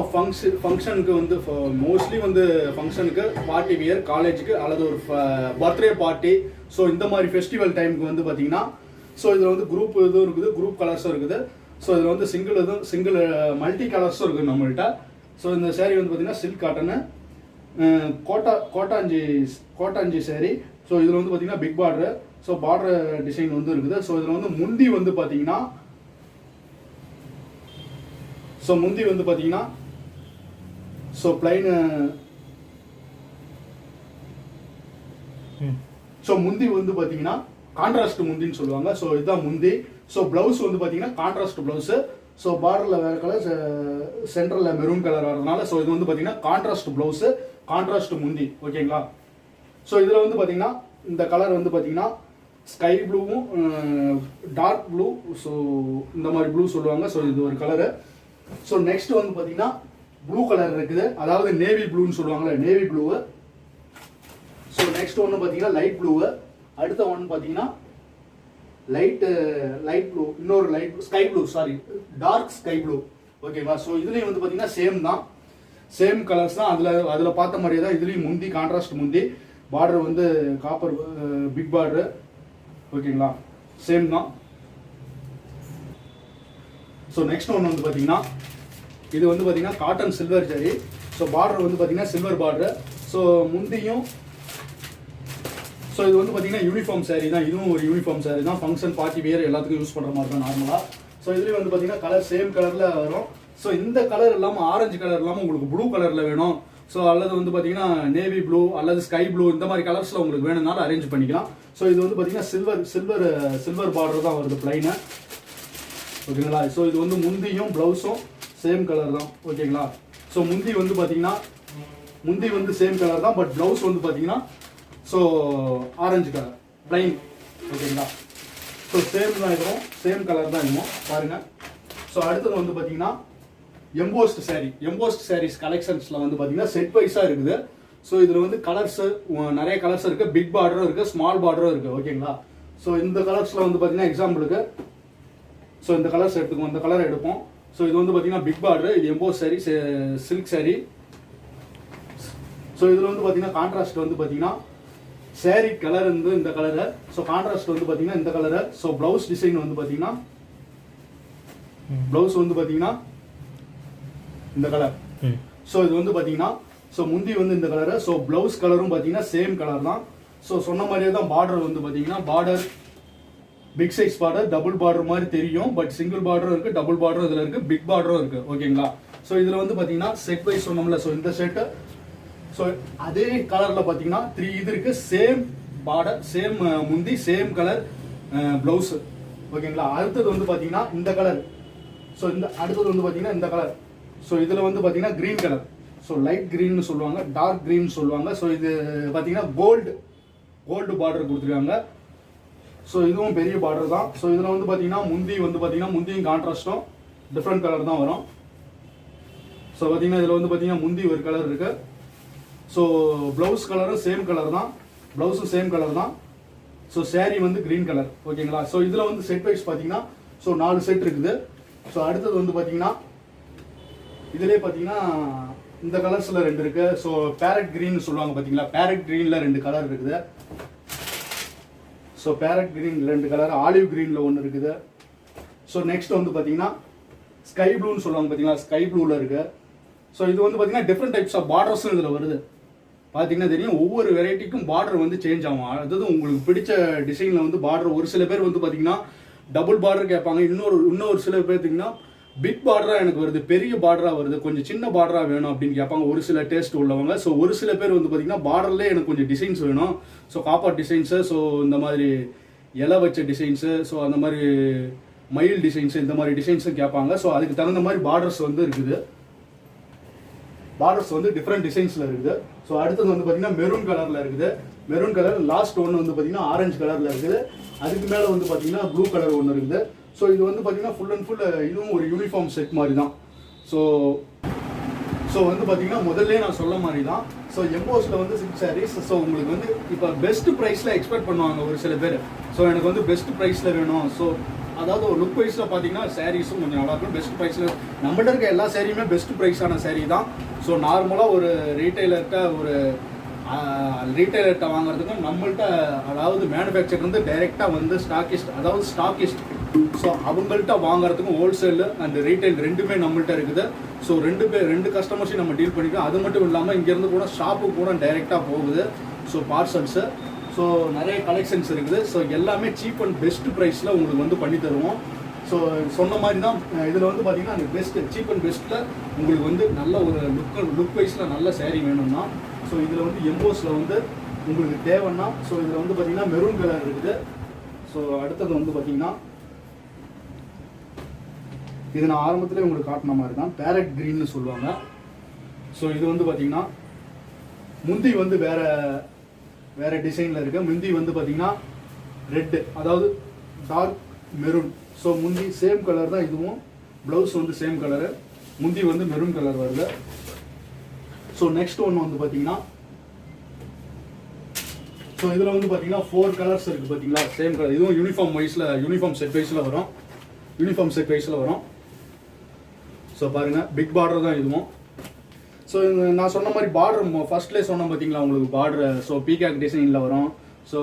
[SPEAKER 1] ஃபங்க்ஷனுக்கு வந்து மோஸ்ட்லி வந்து ஃபங்க்ஷனுக்கு பார்ட்டி வியர், காலேஜுக்கு அல்லது ஒரு பர்த்டே பார்ட்டி, ஸோ இந்த மாதிரி ஃபெஸ்டிவல் டைமுக்கு வந்து பார்த்தீங்கன்னா ஸோ இதில் வந்து குரூப் இதுவும் இருக்குது, குரூப் கலர்ஸும் இருக்குது. ஸோ இதில் வந்து சிங்கிள் மல்டி கலர்ஸும் இருக்குது நம்மள்கிட்ட. ஸோ இந்த சாரீ வந்து பார்த்தீங்கன்னா சில்க் காட்டனு கோட்டாஞ்சி சாரீ. ஸோ இதில் வந்து பார்த்தீங்கன்னா big border. So border design வந்து இருக்குது. ஸோ இதில் வந்து முந்தி வந்து பார்த்தீங்கன்னா ஸோ பிளைன். ஸோ முந்தி வந்து பார்த்தீங்கன்னா கான்ட்ராஸ்ட் முந்தின்னு சொல்லுவாங்க. ஸோ இதுதான் முந்தி. ஸோ ப்ளவுஸ் வந்து பார்த்தீங்கன்னா கான்ட்ராஸ்ட் ப்ளவுஸு. ஸோ பார்டரில் வேறு கலர், சென்டரில் மெரூன் கலர் வரதுனால ஸோ இது வந்து பார்த்தீங்கன்னா கான்ட்ராஸ்ட் ப்ளவுஸு, கான்ட்ராஸ்ட் முந்தி. ஓகேங்களா. ஸோ இதில் வந்து பார்த்தீங்கன்னா இந்த கலர் வந்து பார்த்தீங்கன்னா ஸ்கை ப்ளூவும் டார்க் ப்ளூ, ஸோ இந்த மாதிரி ப்ளூ சொல்லுவாங்க. ஸோ இது ஒரு கலரு. ஸோ நெக்ஸ்ட் வந்து பார்த்தீங்கன்னா ப்ளூ கலர் இருக்குது, அதாவது நேவி ப்ளூன்னு சொல்லுவாங்கள்ல, நேவி ப்ளூவு. ஸோ நெக்ஸ்ட் ஒன்று பார்த்தீங்கன்னா லைட் ப்ளூவு. அடுத்த ஒன்று பார்த்தீங்கன்னா லைட் ப்ளூ, இன்னொரு light sky blue, sorry dark sky blue. ஓகேவா. ஸோ இதுலேயும் வந்து பார்த்தீங்கன்னா சேம் தான், சேம் கலர்ஸ் தான். அதில் பார்த்த மாதிரியே தான் இதுலேயும் முந்தி கான்ட்ராஸ்ட் முந்தி, பார்டர் வந்து காப்பர் பிக் பார்டரு. ஓகேங்களா. சேம் தான். ஸோ நெக்ஸ்ட் ஒன்று வந்து பார்த்தீங்கன்னா இது வந்து பார்த்தீங்கன்னா cotton silver zari. So border வந்து பார்த்தீங்கன்னா சில்வர் பார்டர். ஸோ முந்தியும் ஸோ இது வந்து பார்த்தீங்கன்னா யூனிஃபார்ம் சாரீ தான், இதுவும் ஒரு யூனிஃபார்ம் சாரீ தான். ஃபங்க்ஷன் பார்ட்டி வேர் எல்லாத்துக்கும் யூஸ் பண்ணுற மாதிரி தான் நார்மலாக. ஸோ இதுலேயும் வந்து பார்த்தீங்கன்னா கலர் சேம் கலரில் வரும். ஸோ இந்த கலர் இல்லாமல் ஆரஞ்சு கலர் இல்லாமல் உங்களுக்கு ப்ளூ கலரில் வேணும், ஸோ அல்லது வந்து பார்த்தீங்கன்னா நேவி ப்ளூ அல்லது ஸ்கை ப்ளூ இந்த மாதிரி கலர்ஸில் உங்களுக்கு வேணும்னாலும் அரேஞ்ச் பண்ணிக்கலாம். ஸோ இது வந்து பார்த்தீங்கன்னா சில்வர் பார்டர் தான் வருது பிளைனு. ஓகேங்களா. ஸோ இது வந்து முந்தியும் ப்ளவுஸும் சேம் கலர் தான். ஓகேங்களா. ஸோ முந்தி வந்து பார்த்தீங்கன்னா முந்தி வந்து சேம் கலர் தான், பட் ப்ளவுஸ் வந்து பார்த்தீங்கன்னா ஸோ ஆரஞ்சு கலர் பிளைன். ஓகேங்களா. ஸோ சேம் தான் இருக்கும், சேம் கலர் தான் இருக்கும் பாருங்கள். ஸோ அடுத்தது வந்து பார்த்தீங்கன்னா எம்போஸ்ட் சாரீஸ் கலெக்ஷன்ஸில் வந்து பார்த்தீங்கன்னா செட் வைஸாக இருக்குது. ஸோ இதில் வந்து கலர்ஸு நிறைய கலர்ஸ் இருக்குது, பிக் பார்டரும் இருக்குது, ஸ்மால் பார்டரும் இருக்குது. ஓகேங்களா. ஸோ இந்த கலர்ஸில் வந்து பார்த்தீங்கன்னா எக்ஸாம்பிளுக்கு ஸோ இந்த கலர்ஸ் எடுத்துக்கோம், இந்த கலர் எடுப்போம். ஸோ இது வந்து பார்த்தீங்கன்னா பிக் பார்டர், இது EMBOSS sorry, silk sorry. So இதில் வந்து பார்த்தீங்கன்னா கான்ட்ராஸ்ட் வந்து பார்த்தீங்கன்னா சாரி கலர் வந்து இந்த கலரு, ஸோ கான்ட்ராஸ்ட் வந்து பார்த்தீங்கன்னா இந்த கலரு. ஸோ ப்ளவுஸ் டிசைன் வந்து பார்த்தீங்கன்னா ப்ளவுஸ் வந்து பார்த்தீங்கன்னா இந்த கலர். ஸோ இது வந்து பார்த்தீங்கன்னா ஸோ முந்தி வந்து இந்த கலரு, ஸோ ப்ளவுஸ் கலரும் பார்த்தீங்கன்னா சேம் கலர் தான். ஸோ சொன்ன மாதிரியே தான் பார்டர் வந்து பார்த்தீங்கன்னா border big size border, double border மாதிரி தெரியும், பட் சிங்கிள் பார்டரும் இருக்குது, டபுள் பார்டரும் இதில் இருக்குது, பிக் பார்டரும் இருக்குது. ஓகேங்களா. ஸோ இதில் வந்து பார்த்தீங்கன்னா செட் வைஸ் சொன்னோம்ல, ஸோ இந்த செட்டு ஸோ அதே கலரில் பார்த்தீங்கன்னா 3 இது இருக்குது, சேம் பார்டர், சேம் முந்தி, சேம் கலர் ப்ளவுஸு. ஓகேங்களா. அடுத்தது வந்து பார்த்தீங்கன்னா இந்த கலர். ஸோ இந்த அடுத்தது வந்து பார்த்தீங்கன்னா இந்த கலர். ஸோ இதில் வந்து பார்த்தீங்கன்னா க்ரீன் கலர், ஸோ லைட் க்ரீன்னு சொல்லுவாங்க, டார்க் க்ரீன் சொல்லுவாங்க. ஸோ இது பார்த்தீங்கன்னா கோல்டு பார்டர் கொடுத்துருக்காங்க. ஸோ இதுவும் பெரிய பார்டர் தான். ஸோ இதில் வந்து பார்த்தீங்கன்னா முந்தியும் கான்ட்ராஸ்டும் டிஃப்ரெண்ட் கலர் தான் வரும். ஸோ பார்த்தீங்கன்னா இதில் வந்து பார்த்தீங்கன்னா முந்தி ஒரு கலர் இருக்கு. ஸோ ப்ளவுஸ் கலரும் சேம் கலர் தான், ப்ளவுஸும் சேம் கலர் தான். ஸோ சாரீ வந்து க்ரீன் கலர். ஓகேங்களா. ஸோ இதில் வந்து செட் வைஸ் பார்த்தீங்கன்னா ஸோ 4 செட் இருக்குது. ஸோ அடுத்தது வந்து பார்த்தீங்கன்னா இதிலே பார்த்தீங்கன்னா இந்த கலர்ஸில் 2 இருக்கு. ஸோ பேரட் க்ரீன் சொல்லுவாங்க பார்த்தீங்களா, பேரட் க்ரீனில் 2 கலர் இருக்குது. So farad green 2 colour, olive க்ரீனில் 1 இருக்குது. ஸோ நெக்ஸ்ட் வந்து பார்த்தீங்கன்னா ஸ்கை ப்ளூன்னு சொல்லுவாங்க பார்த்தீங்களா, ஸ்கை ப்ளூவில் இருக்குது. ஸோ இது வந்து பார்த்தீங்கன்னா டிஃப்ரெண்ட் டைப்ஸ் ஆஃப் பார்டர்ஸும் இதில் வருது. பார்த்தீங்கன்னா தெரியும், ஒவ்வொரு வெரைட்டிக்கும் பார்டர் வந்து சேஞ்ச் ஆகும். அதாவது உங்களுக்கு பிடிச்ச டிசைனில் வந்து பார்டர், ஒரு சில பேர் வந்து பார்த்தீங்கன்னா டபுள் பார்டர் கேட்பாங்க, இன்னொரு சில பேர் பார்த்தீங்கன்னா பிக் பார்டராக எனக்கு வருது, பெரிய பார்டராக வருது, கொஞ்சம் சின்ன பார்டராக வேணும் அப்படின்னு கேட்பாங்க ஒரு சில டேஸ்ட் உள்ளவங்க. ஸோ ஒரு சில பேர் வந்து பார்த்தீங்கன்னா பார்டர்லேயே எனக்கு கொஞ்சம் டிசைன்ஸ் வேணும், ஸோ காப்பர் டிசைன்ஸு, ஸோ இந்த மாதிரி இலை வச்ச டிசைன்ஸு, ஸோ அந்த மாதிரி மயில் டிசைன்ஸு, இந்த மாதிரி டிசைன்ஸும் கேட்பாங்க. ஸோ அதுக்கு தகுந்த மாதிரி பார்டர்ஸ் வந்து இருக்குது, பார்டர்ஸ் வந்து டிஃப்ரெண்ட் டிசைன்ஸில் இருக்குது. ஸோ அடுத்தது வந்து பார்த்தீங்கன்னா மெரூன் கலரில் இருக்குது, மெரூன் கலர். லாஸ்ட் ஒன்று வந்து பார்த்தீங்கன்னா ஆரஞ்சு கலரில் இருக்குது. அதுக்கு மேலே வந்து பார்த்தீங்கன்னா ப்ளூ கலர் ஒன்று இருக்குது. ஸோ இது வந்து பார்த்தீங்கன்னா ஃபுல் அண்ட் ஃபுல் இதுவும் ஒரு யூனிஃபார்ம் செட் மாதிரி தான். ஸோ வந்து பார்த்தீங்கன்னா முதல்ல நான் சொல்ல மாதிரி தான். ஸோ எம்போஸில் வந்து சில்க் சாரீஸ், ஸோ உங்களுக்கு வந்து இப்போ பெஸ்ட் ப்ரைஸில் எக்ஸ்பெக்ட் பண்ணுவாங்க ஒரு சில பேர். ஸோ எனக்கு வந்து பெஸ்ட் ப்ரைஸில் வேணும். ஸோ அதாவது ஒரு லுக் வைஸில் பார்த்தீங்கன்னா சாரீஸும் கொஞ்சம் நல்லா இருக்கும். பெஸ்ட் ப்ரைஸில் நம்மகிட்ட இருக்க எல்லா சாரியுமே பெஸ்ட் ப்ரைஸான சாரீ தான். ஸோ நார்மலாக ஒரு ரீட்டைலர்கிட்ட வாங்குறதுக்கும் நம்மள்கிட்ட, அதாவது மேனுஃபேக்சர் வந்து டைரெக்டாக வந்து ஸ்டாக்கிஸ்ட் ஸோ அவங்கள்ட்ட வாங்குறதுக்கும் ஹோல்சேல் அண்ட் ரீட்டைல் ரெண்டுமே நம்மள்கிட்ட இருக்குது. ஸோ ரெண்டு கஸ்டமர்ஸையும் நம்ம டீல் பண்ணிக்கலாம். அது மட்டும் இல்லாமல் இங்கேருந்து கூட ஷாப்புக்கு கூட டைரெக்டாக போகுது. ஸோ பார்சல்ஸு, ஸோ நிறைய கலெக்ஷன்ஸ் இருக்குது. ஸோ எல்லாமே சீப் அண்ட் பெஸ்ட் ப்ரைஸில் உங்களுக்கு வந்து பண்ணி தருவோம். ஸோ சொன்ன மாதிரி தான் இதில் வந்து பார்த்தீங்கன்னா அந்த பெஸ்ட்டு சீப் அண்ட் பெஸ்ட்டில் உங்களுக்கு வந்து நல்ல ஒரு லுக் வைஸில் நல்ல சாரீ வேணும்னா, ஸோ இதில் வந்து எம்போஸில் வந்து உங்களுக்கு தேவைன்னா, ஸோ இதில் வந்து பார்த்தீங்கன்னா மெரூன் கலர் இருக்குது. ஸோ அடுத்தது வந்து பார்த்தீங்கன்னா இது நான் ஆரம்பத்திலே உங்களுக்கு காட்டின மாதிரி தான், பேரட் க்ரீன்னு சொல்லுவாங்க. ஸோ இது வந்து பார்த்தீங்கன்னா முந்தி வந்து வேறு டிசைனில் இருக்குது. முந்தி வந்து பார்த்தீங்கன்னா ரெட்டு, அதாவது டார்க் மெரூன். ஸோ முந்தி சேம் கலர் தான் இதுவும், ப்ளவுஸ் வந்து சேம் கலரு, முந்தி வந்து மெரூன் கலர் வருது. ஸோ நெக்ஸ்ட் ஒன்று வந்து பார்த்தீங்கன்னா ஸோ இதில் வந்து பார்த்தீங்கன்னா 4 கலர்ஸ் இருக்குது பார்த்தீங்களா, சேம் கலர். இதுவும் யூனிஃபார்ம் செட் வைஸில் வரும். ஸோ பாருங்கள், பிக் பார்டர் தான் இதுவும். ஸோ நான் சொன்ன மாதிரி பார்டர் ஃபர்ஸ்ட்லேயே சொன்னேன் பார்த்தீங்களா உங்களுக்கு பார்டர். ஸோ பீகாக் டிசைனில் வரும். ஸோ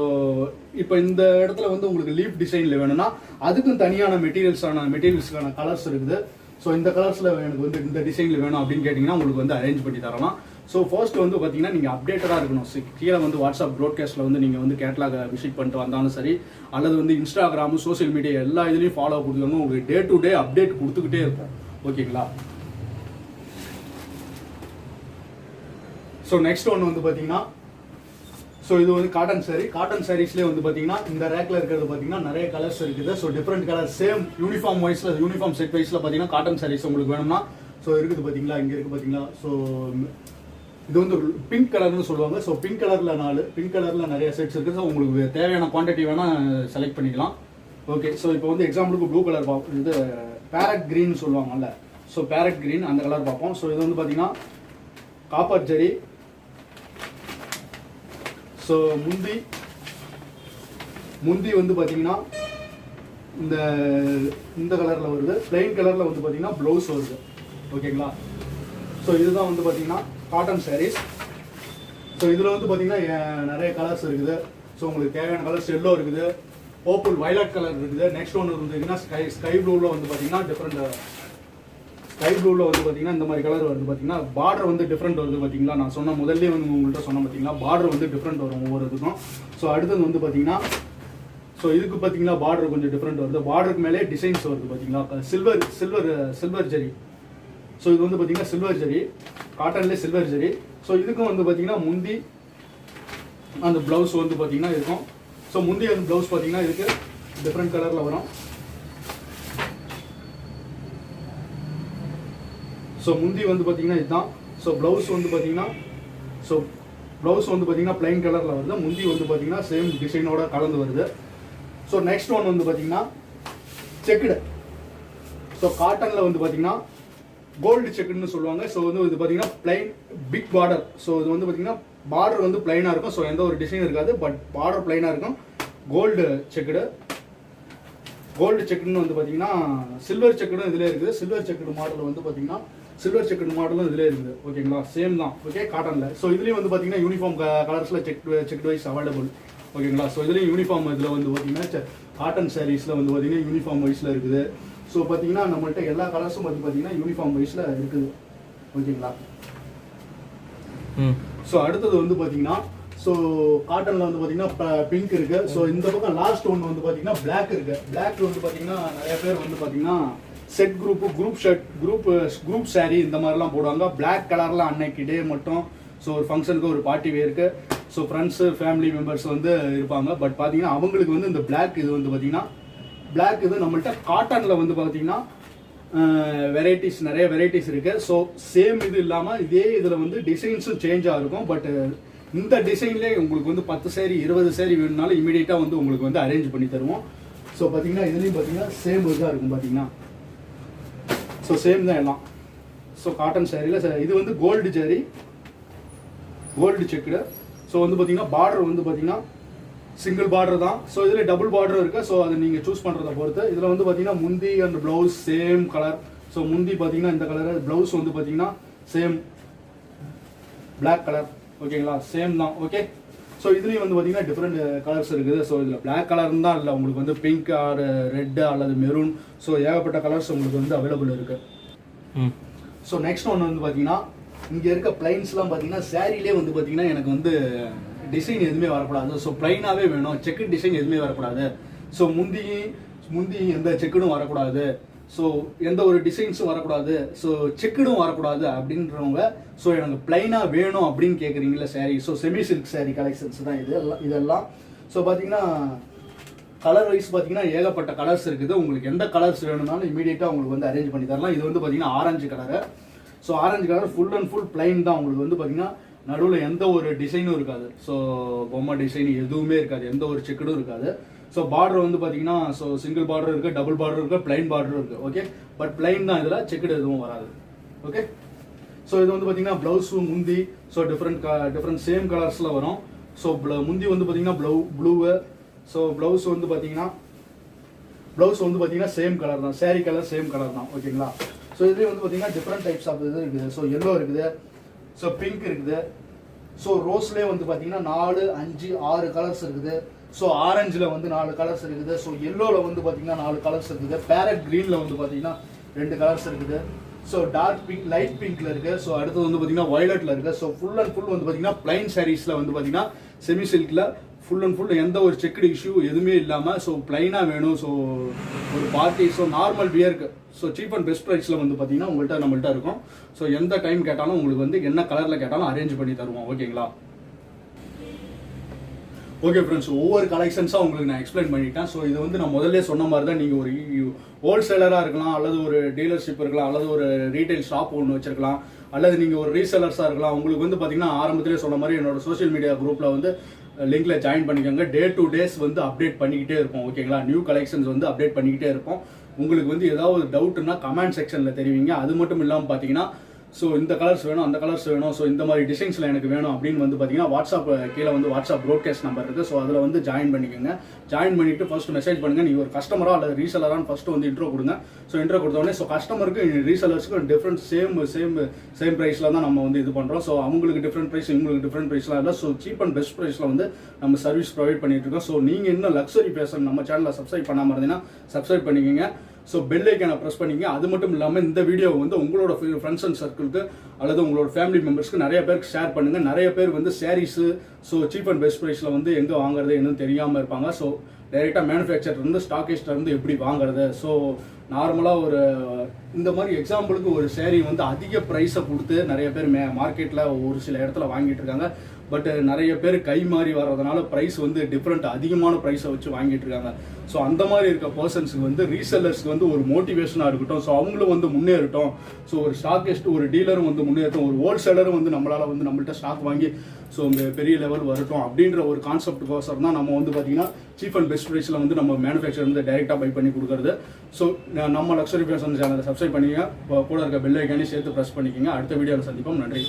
[SPEAKER 1] இப்போ இந்த இடத்துல வந்து உங்களுக்கு லீஃப் டிசைனில் வேணும்னா அதுக்கும் தனியான மெட்டீரியல்ஸ்க்கான கலர்ஸ் இருக்குது. ஸோ இந்த கலர்ஸில் எனக்கு வந்து இந்த டிசைனில் வேணும் அப்படின்னு கேட்டிங்கன்னா உங்களுக்கு வந்து அரேஞ்ச் பண்ணி தரலாம். ஸோ ஃபர்ஸ்ட் வந்து பார்த்தீங்கன்னா நீங்கள் அப்டேட்டடாக இருக்கணும். கீழே வந்து வாட்ஸ்அப் ப்ராட்காஸ்ட்டில் வந்து நீங்கள் வந்து கேட்லாக விசிட் பண்ணிட்டு வந்தாலும் சரி, அல்லது வந்து இன்ஸ்டாகிராமு, சோஷியல் மீடியா எல்லா இதுலேயும் ஃபாலோ கொடுத்துக்கணும். உங்களுக்கு டே டு டே அப்டேட் கொடுத்துக்கிட்டே இருக்கும். ஓகேங்களா. ஸோ நெக்ஸ்ட் ஒன்று வந்து பார்த்தீங்கன்னா ஸோ இது வந்து காட்டன் சாரீ. காட்டன் சாரீஸ்லேயே வந்து பார்த்தீங்கன்னா இந்த ரேக்கில் இருக்கிறது பார்த்தீங்கன்னா நிறைய கலர்ஸ் இருக்குது. So different colour same uniform வைஸில் யூனிஃபார்ம் செட் வைஸில் பார்த்தீங்கன்னா காட்டன் சாரீஸ் உங்களுக்கு வேணும்னா ஸோ இருக்குது பார்த்தீங்களா, இங்கே இருக்குது பார்த்தீங்களா. ஸோ இது வந்து பிங்க் கலர்னு சொல்லுவாங்க. ஸோ பிங்க் கலரில் நிறைய செட்ஸ் இருக்குது. ஸோ உங்களுக்கு தேவையான குவான்டிட்டி வேணால் செலக்ட் பண்ணிக்கலாம். ஓகே, ஸோ இப்போ வந்து எக்ஸாம்பிளுக்கு ப்ளூ கலர் பார்ப்போம். இது பேரட் க்ரீன் சொல்லுவாங்கல்ல, ஸோ பேரட் க்ரீன் அந்த கலர் பார்ப்போம். ஸோ இது வந்து பார்த்தீங்கன்னா காப்பர் ஜெரி. ஸோ முந்தி வந்து பார்த்தீங்கன்னா இந்த கலரில் வருது. பிளெயின் கலரில் வந்து பார்த்தீங்கன்னா ப்ளவுஸ் வருது. ஓகேங்களா. ஸோ இதுதான் வந்து பார்த்தீங்கன்னா காட்டன் சாரீஸ். ஸோ இதில் வந்து பார்த்தீங்கன்னா நிறைய கலர்ஸ் இருக்குது. ஸோ உங்களுக்கு தேவையான கலர்ஸ் எல்லோ இருக்குது, பர்பிள் வயலட் கலர் இருக்குது. நெக்ஸ்ட் ஒன்று இருந்ததுன்னா ஸ்கை ப்ளூவில் வந்து பார்த்தீங்கன்னா டிஃப்ரெண்ட் ஸ்கை ப்ளூவில் வந்து பார்த்தீங்கன்னா இந்த மாதிரி கலர் வருது. பார்த்தீங்கன்னா பார்டர் வந்து டிஃப்ரெண்ட் வருது. பார்த்தீங்களா, நான் சொன்ன முதல்ல வந்து உங்கள்கிட்ட சொன்ன பார்த்தீங்களா பார்டர் வந்து டிஃப்ரெண்ட் வரும் ஒவ்வொரு இதுக்கும். ஸோ அடுத்தது வந்து பார்த்தீங்கன்னா ஸோ இதுக்கு பார்த்தீங்கன்னா பார்டர் கொஞ்சம் டிஃப்ரெண்ட் வருது. பார்டருக்கு மேலே டிசைன்ஸ் வருது. பார்த்தீங்களா சில்வர் ஜெரி. ஸோ இது வந்து பார்த்தீங்கன்னா சில்வர் ஜெரி, காட்டன்லேயே சில்வர் ஜெரி. ஸோ இதுக்கும் வந்து பார்த்தீங்கன்னா முந்தி அந்த ப்ளவுஸ் வந்து பார்த்தீங்கன்னா இருக்கும். ஸோ முந்தி அந்த ப்ளவுஸ் பார்த்தீங்கன்னா இதுக்கு டிஃப்ரெண்ட் கலரில் வரும். ஸோ முந்தி வந்து பார்த்தீங்கன்னா இதுதான். ஸோ ப்ளவுஸ் வந்து பார்த்தீங்கன்னா பிளைன் கலரில் வருது. முந்தி வந்து பார்த்தீங்கன்னா சேம் டிசைனோட கலந்து வருது. ஸோ நெக்ஸ்ட் ஒன் வந்து பார்த்தீங்கன்னா செக்குடு. ஸோ காட்டனில் வந்து பார்த்தீங்கன்னா கோல்டு செக்குன்னு சொல்லுவாங்க. ஸோ வந்து இது பார்த்தீங்கன்னா பிளைன் பிக் பார்டர். ஸோ இது வந்து பார்த்தீங்கன்னா பார்டர் வந்து பிளைனாக இருக்கும். ஸோ எந்த ஒரு டிசைன் இருக்காது, பட் பார்டர் பிளைனாக இருக்கும். கோல்டு செக்குன்னு வந்து பார்த்தீங்கன்னா சில்வர் செக்குடும் இதிலே இருக்குது. சில்வர் செக்குடு மாடல் வந்து பார்த்தீங்கன்னா சில்வர் செக்குடு மாடலும் இதிலே இருக்குது. ஓகேங்களா, சேம் தான். ஓகே, காட்டனில். ஸோ இதுலேயும் வந்து பார்த்தீங்கன்னா யூனிஃபார்ம் கலர்ஸில் செக்டு வைஸ் அவைலபிள். ஓகேங்களா. ஸோ இதுலேயும் யூனிஃபார்ம் இதில் வந்து பார்த்தீங்கன்னா காட்டன் சாரீஸில் வந்து பார்த்தீங்கன்னா யூனிஃபார்ம் வைஸில் இருக்குது. ஸோ பார்த்தீங்கன்னா நம்மள்ட்ட எல்லா கலர்ஸும் வந்து பார்த்தீங்கன்னா யூனிஃபார்ம் வைஸில் இருக்குது. ஓகேங்களா. ஸோ அடுத்தது வந்து பார்த்தீங்கன்னா ஸோ காட்டனில் வந்து பார்த்தீங்கன்னா பிங்க் இருக்குது. ஸோ இந்த பக்கம் லாஸ்ட் ஒன்று வந்து பார்த்தீங்கன்னா பிளாக் இருக்குது. பிளாக் வந்து பார்த்தீங்கன்னா நிறைய பேர் வந்து பார்த்தீங்கன்னா set group shirt group sari இந்த மாதிரிலாம் போடுவாங்க. பிளாக் கலரில் அன்னைக்கு டே மட்டும். ஸோ ஒரு ஃபங்க்ஷனுக்கு ஒரு பார்ட்டி வேருக்கு. ஸோ ஃப்ரெண்ட்ஸு ஃபேமிலி மெம்பர்ஸ் வந்து இருப்பாங்க. பட் பார்த்தீங்கன்னா அவங்களுக்கு வந்து இந்த பிளாக் இது வந்து பார்த்தீங்கன்னா பிளாக் இது நம்மள்ட்ட காட்டனில் வந்து பார்த்தீங்கன்னா நிறைய வெரைட்டிஸ் இருக்குது. ஸோ சேம் இது இல்லாமல் இதே இதில் வந்து டிசைன்ஸும் சேஞ்சாக இருக்கும். பட் இந்த டிசைன்லேயே உங்களுக்கு வந்து 10 சாரீ 20 சாரீ வேணும்னாலும் இமீடியட்டாக வந்து உங்களுக்கு வந்து அரேஞ்ச் பண்ணி தருவோம். ஸோ பார்த்தீங்கன்னா இதுலேயும் பார்த்தீங்கன்னா சேம் இதாக இருக்கும். பார்த்தீங்கன்னா ஸோ சேம் தான் எல்லாம். ஸோ காட்டன் சாரியில் இது வந்து கோல்டு செக்குடு. ஸோ வந்து பார்த்தீங்கன்னா பார்டர் வந்து பார்த்தீங்கன்னா சிங்கிள் பார்டர் தான். ஸோ இதில் டபுள் பார்டர் இருக்குது. ஸோ அதை நீங்கள் சூஸ் பண்ணுறதை பொறுத்து. இதில் வந்து பார்த்தீங்கன்னா முந்தி and blouse same colour. So முந்தி பார்த்தீங்கன்னா இந்த கலர், ப்ளவுஸ் வந்து பார்த்தீங்கன்னா சேம் பிளாக் கலர். ஓகேங்களா, சேம் தான். ஓகே, ஸோ இதுலேயும் வந்து பார்த்தீங்கன்னா டிஃப்ரெண்ட் கலர்ஸ் இருக்குது. ஸோ இதில் பிளாக் கலர்னு தான் இல்லை, உங்களுக்கு வந்து பிங்க் ஆர் ரெட்டு அல்லது மெரூன். ஸோ ஏகப்பட்ட கலர்ஸ் உங்களுக்கு வந்து அவைலபிள் இருக்குது. ஸோ நெக்ஸ்ட் ஒன்று வந்து பார்த்தீங்கன்னா இங்கே இருக்க பிளைன்ஸ்லாம் பார்த்தீங்கன்னா சாரீலே வந்து பார்த்தீங்கன்னா எனக்கு வந்து டிசைன் எதுவுமே வரக்கூடாது. ஸோ பிளைனாகவே வேணும், செக்கு டிசைன் எதுவுமே வரக்கூடாது. ஸோ முந்தி எந்த செக்குடும் வரக்கூடாது. ஸோ எந்த ஒரு டிசைன்ஸும் வரக்கூடாது. ஸோ செக்குடும் வரக்கூடாது அப்படின்றவங்க ஸோ எனக்கு பிளைனாக வேணும் அப்படின்னு கேட்குறீங்களா sari. So semi silk sari collections தான் இதெல்லாம். ஸோ பார்த்தீங்கன்னா கலர் வைஸ் பார்த்தீங்கன்னா ஏகப்பட்ட கலர்ஸ் இருக்குது. உங்களுக்கு எந்த கலர்ஸ் வேணும்னாலும் இமீடியட்டாக உங்களுக்கு வந்து அரேஞ்ச் பண்ணி தரலாம். இது வந்து பார்த்தீங்கன்னா orange colour. So orange colour full and full plain தான். உங்களுக்கு வந்து பார்த்தீங்கன்னா நடுவில் எந்த ஒரு டிசைனும் இருக்காது. ஸோ பொம்மை டிசைன் எதுவுமே இருக்காது, எந்த ஒரு செக்குடும் இருக்காது. ஸோ பார்டர் வந்து பார்த்தீங்கன்னா ஸோ சிங்கிள் பார்டர் இருக்குது, டபுள் பார்டர் இருக்குது, பிளைன் பார்டர் இருக்குது. ஓகே, பட் பிளைன் தான். இதில் செக்குடு எதுவும் வராது. ஓகே, ஸோ இது வந்து பார்த்தீங்கன்னா ப்ளவுஸு முந்தி ஸோ டிஃப்ரெண்ட் சேம் கலர்ஸில் வரும். ஸோ முந்தி வந்து பார்த்தீங்கன்னா ப்ளூவு. ஸோ ப்ளவுஸ் வந்து பார்த்தீங்கன்னா சேம் கலர் தான். சாரீ கலர் சேம் கலர் தான். ஓகேங்களா. ஸோ இதுலேயே வந்து பார்த்தீங்கன்னா டிஃப்ரெண்ட் டைப்ஸ் ஆஃப் இது இருக்குது. ஸோ எல்லோ இருக்குது, ஸோ பிங்க் இருக்குது. ஸோ ரோஸ்லேயே வந்து பார்த்தீங்கன்னா 4, 5, 6 கலர்ஸ் இருக்குது. ஸோ ஆரஞ்சில் வந்து 4 கலர்ஸ் இருக்குது. ஸோ எல்லோவில் வந்து பார்த்தீங்கன்னா 4 கலர்ஸ் இருக்குது. பேரட் க்ரீனில் வந்து பார்த்தீங்கன்னா 2 கலர்ஸ் இருக்குது. ஸோ டார்க் பிங்க், லைட் பிங்க்ல இருக்குது. ஸோ அடுத்தது வந்து பார்த்தீங்கன்னா வயலட்டில் இருக்குது. ஸோ ஃபுல் அண்ட் ஃபுல் வந்து பார்த்தீங்கன்னா பிளைன் சாரீஸில் வந்து பார்த்தீங்கன்னா செமி சில்கில் ஃபுல் அண்ட் ஃபுல் எந்த ஒரு செக்குடு இஷ்யூ எதுவுமே இல்லாமல் ஸோ பிளைனாக வேணும். ஸோ ஒரு பார்ட்டி ஸோ நார்மல் வியருக்கு ஸோ சீப் அண்ட் பெஸ்ட் ப்ரைஸில் வந்து பார்த்தீங்கன்னா நம்மள்ட்ட இருக்கும். ஸோ எந்த டைம் கேட்டாலும் உங்களுக்கு வந்து என்ன கலரில் கேட்டாலும் அரேஞ்ச் பண்ணி தருவோம். ஓகேங்களா. ஓகே ஃப்ரெண்ட்ஸ், ஒவ்வொரு கலெக்ஷன்ஸாக உங்களுக்கு நான் எக்ஸ்பிளைன் பண்ணிட்டேன். ஸோ இது வந்து நான் முதல்ல சொன்ன மாதிரி தான், நீங்கள் ஒரு ஹோல்சேலராக இருக்கலாம், அல்லது ஒரு டீலர்ஷிப் இருக்கலாம், அல்லது ஒரு ரீட்டைல் ஷாப் ஒன்று வச்சிருக்கலாம், அல்லது நீங்கள் ஒரு ரீசெலர்ஸாக இருக்கலாம். உங்களுக்கு வந்து பார்த்தீங்கன்னா ஆரம்பத்திலே சொன்ன மாதிரி என்னோட சோஷியல் மீடியா குரூப்பில் வந்து லிங்க்ல ஜாயின் பண்ணிக்கோங்க. டே டு டேஸ் வந்து அப்டேட் பண்ணிக்கிட்டே இருப்போம். ஓகேங்களா, நியூ கலெக்ஷன்ஸ் வந்து அப்டேட் பண்ணிக்கிட்டே இருப்போம். உங்களுக்கு வந்து ஏதாவது டவுட்னா கமெண்ட் செக்ஷனில் தெரிவிங்க. அது மட்டும் இல்லாமல் பார்த்தீங்கன்னா ஸோ இந்த கலர்ஸ் வேணும், அந்த கலர்ஸ் வேணும், ஸோ இந்த மாதிரி டிசைன்ஸில் எனக்கு வேணும் அப்படின்னு வந்து பார்த்தீங்கன்னா வாட்ஸ்அப் கீழே வந்து வாட்ஸ்அப் ப்ரோட்காஸ்ட் நம்பர் இருக்குது. ஸோ அதில் வந்து ஜாயின் பண்ணிக்கோங்க. ஜாயின் பண்ணிவிட்டு ஃபர்ஸ்ட் மெசேஜ் பண்ணுங்கள். நீங்கள் ஒரு கஸ்டமரா அல்லது ரீசெலரான்னு ஃபர்ஸ்ட் வந்து இன்ட்ரோ கொடுங்க. ஸோ இன்ட்ரோ கொடுத்தோடனே ஸோ கஸ்டமருக்கு ரீசெலர்ஸுக்கு டிஃப்ரெண்ட் சேம் ப்ரைஸில் தான் நம்ம வந்து இது பண்ணுறோம். ஸோ அவங்களுக்கு டிஃப்ரெண்ட் ப்ரைஸ், இவங்களுக்கு டிஃப்ரெண்ட் ப்ரைஸ்லாம் இல்லை. ஸோ சீப் அண்ட் பெஸ்ட் ப்ரைஸில் வந்து நம்ம சர்வீஸ் ப்ரொவைட் பண்ணிட்டு இருக்கோம். ஸோ நீங்கள் இன்னும் லக்ஸரி ஃபேஷன் நம்ம சேனலில் சப்ஸ்கிரைப் பண்ணாமல் இருந்தீங்கன்னா சப்ஸ்கிரைப் பண்ணிக்கோங்க. ஸோ பெல் ஐக்கானை ப்ரெஸ் பண்ணிங்க. அது மட்டும் இல்லாமல் இந்த வீடியோ வந்து உங்களோட ஃப்ரெண்ட்ஸ் அண்ட் சர்க்கிளுக்கு அல்லது உங்களோட ஃபேமிலி மெம்பர்ஸ்க்கு நிறைய பேருக்கு ஷேர் பண்ணுங்கள். நிறைய பேர் வந்து saris so cheap and best ப்ரைஸில் வந்து எங்கே வாங்குறது என்னன்னு தெரியாமல் இருப்பாங்க. ஸோ டைரெக்டாக மேனுஃபேக்சர்லேருந்து ஸ்டாக்கிஸ்ட்லேருந்து எப்படி வாங்குறது. ஸோ நார்மலாக ஒரு இந்த மாதிரி எக்ஸாம்பிளுக்கு ஒரு சேரீ வந்து அதிக ப்ரைஸை கொடுத்து நிறைய பேர் மார்க்கெட்டில் ஒரு சில இடத்துல வாங்கிட்டு இருக்காங்க. பட் நிறைய பேர் கை மாறி வர்றதுனால ப்ரைஸ் வந்து டிஃப்ரெண்ட் அதிகமான ப்ரைஸை வச்சு வாங்கிட்டு இருக்காங்க. ஸோ அந்த மாதிரி இருக்க பர்சன்ஸுக்கு வந்து ரீசெல்லர்ஸ்க்கு வந்து ஒரு மோட்டிவேஷனாக இருக்கட்டும். ஸோ அவங்களும் வந்து முன்னேறட்டும். ஸோ ஒரு ஸ்டாக்கிஸ்ட் ஒரு டீலரும் வந்து முன்னேறட்டும். ஒரு ஹோல்சேலரும் வந்து நம்மளால் வந்து நம்மள்ட்ட ஸ்டாக் வாங்கி ஸோ இந்த பெரிய லெவல் வரட்டும் அப்படின்ற ஒரு கான்செப்டுக்கோசரம் தான் நம்ம வந்து பார்த்தீங்கன்னா சீப் அண்ட் பெஸ்ட் ப்ரைஸில் வந்து நம்ம மேனுஃபேக்சர் வந்து டைரெக்டாக பை பண்ணி கொடுக்குறது. ஸோ நம்ம லக்ஸரி ஃபேஷன் சேனலை சப்ஸ்கிரைப் பண்ணிங்க. கூட இருக்க பெல் ஐக்கானே சேர்த்து ப்ரெஸ் பண்ணிக்கோங்க. அடுத்த வீடியோவில் சந்திப்போம். நன்றி.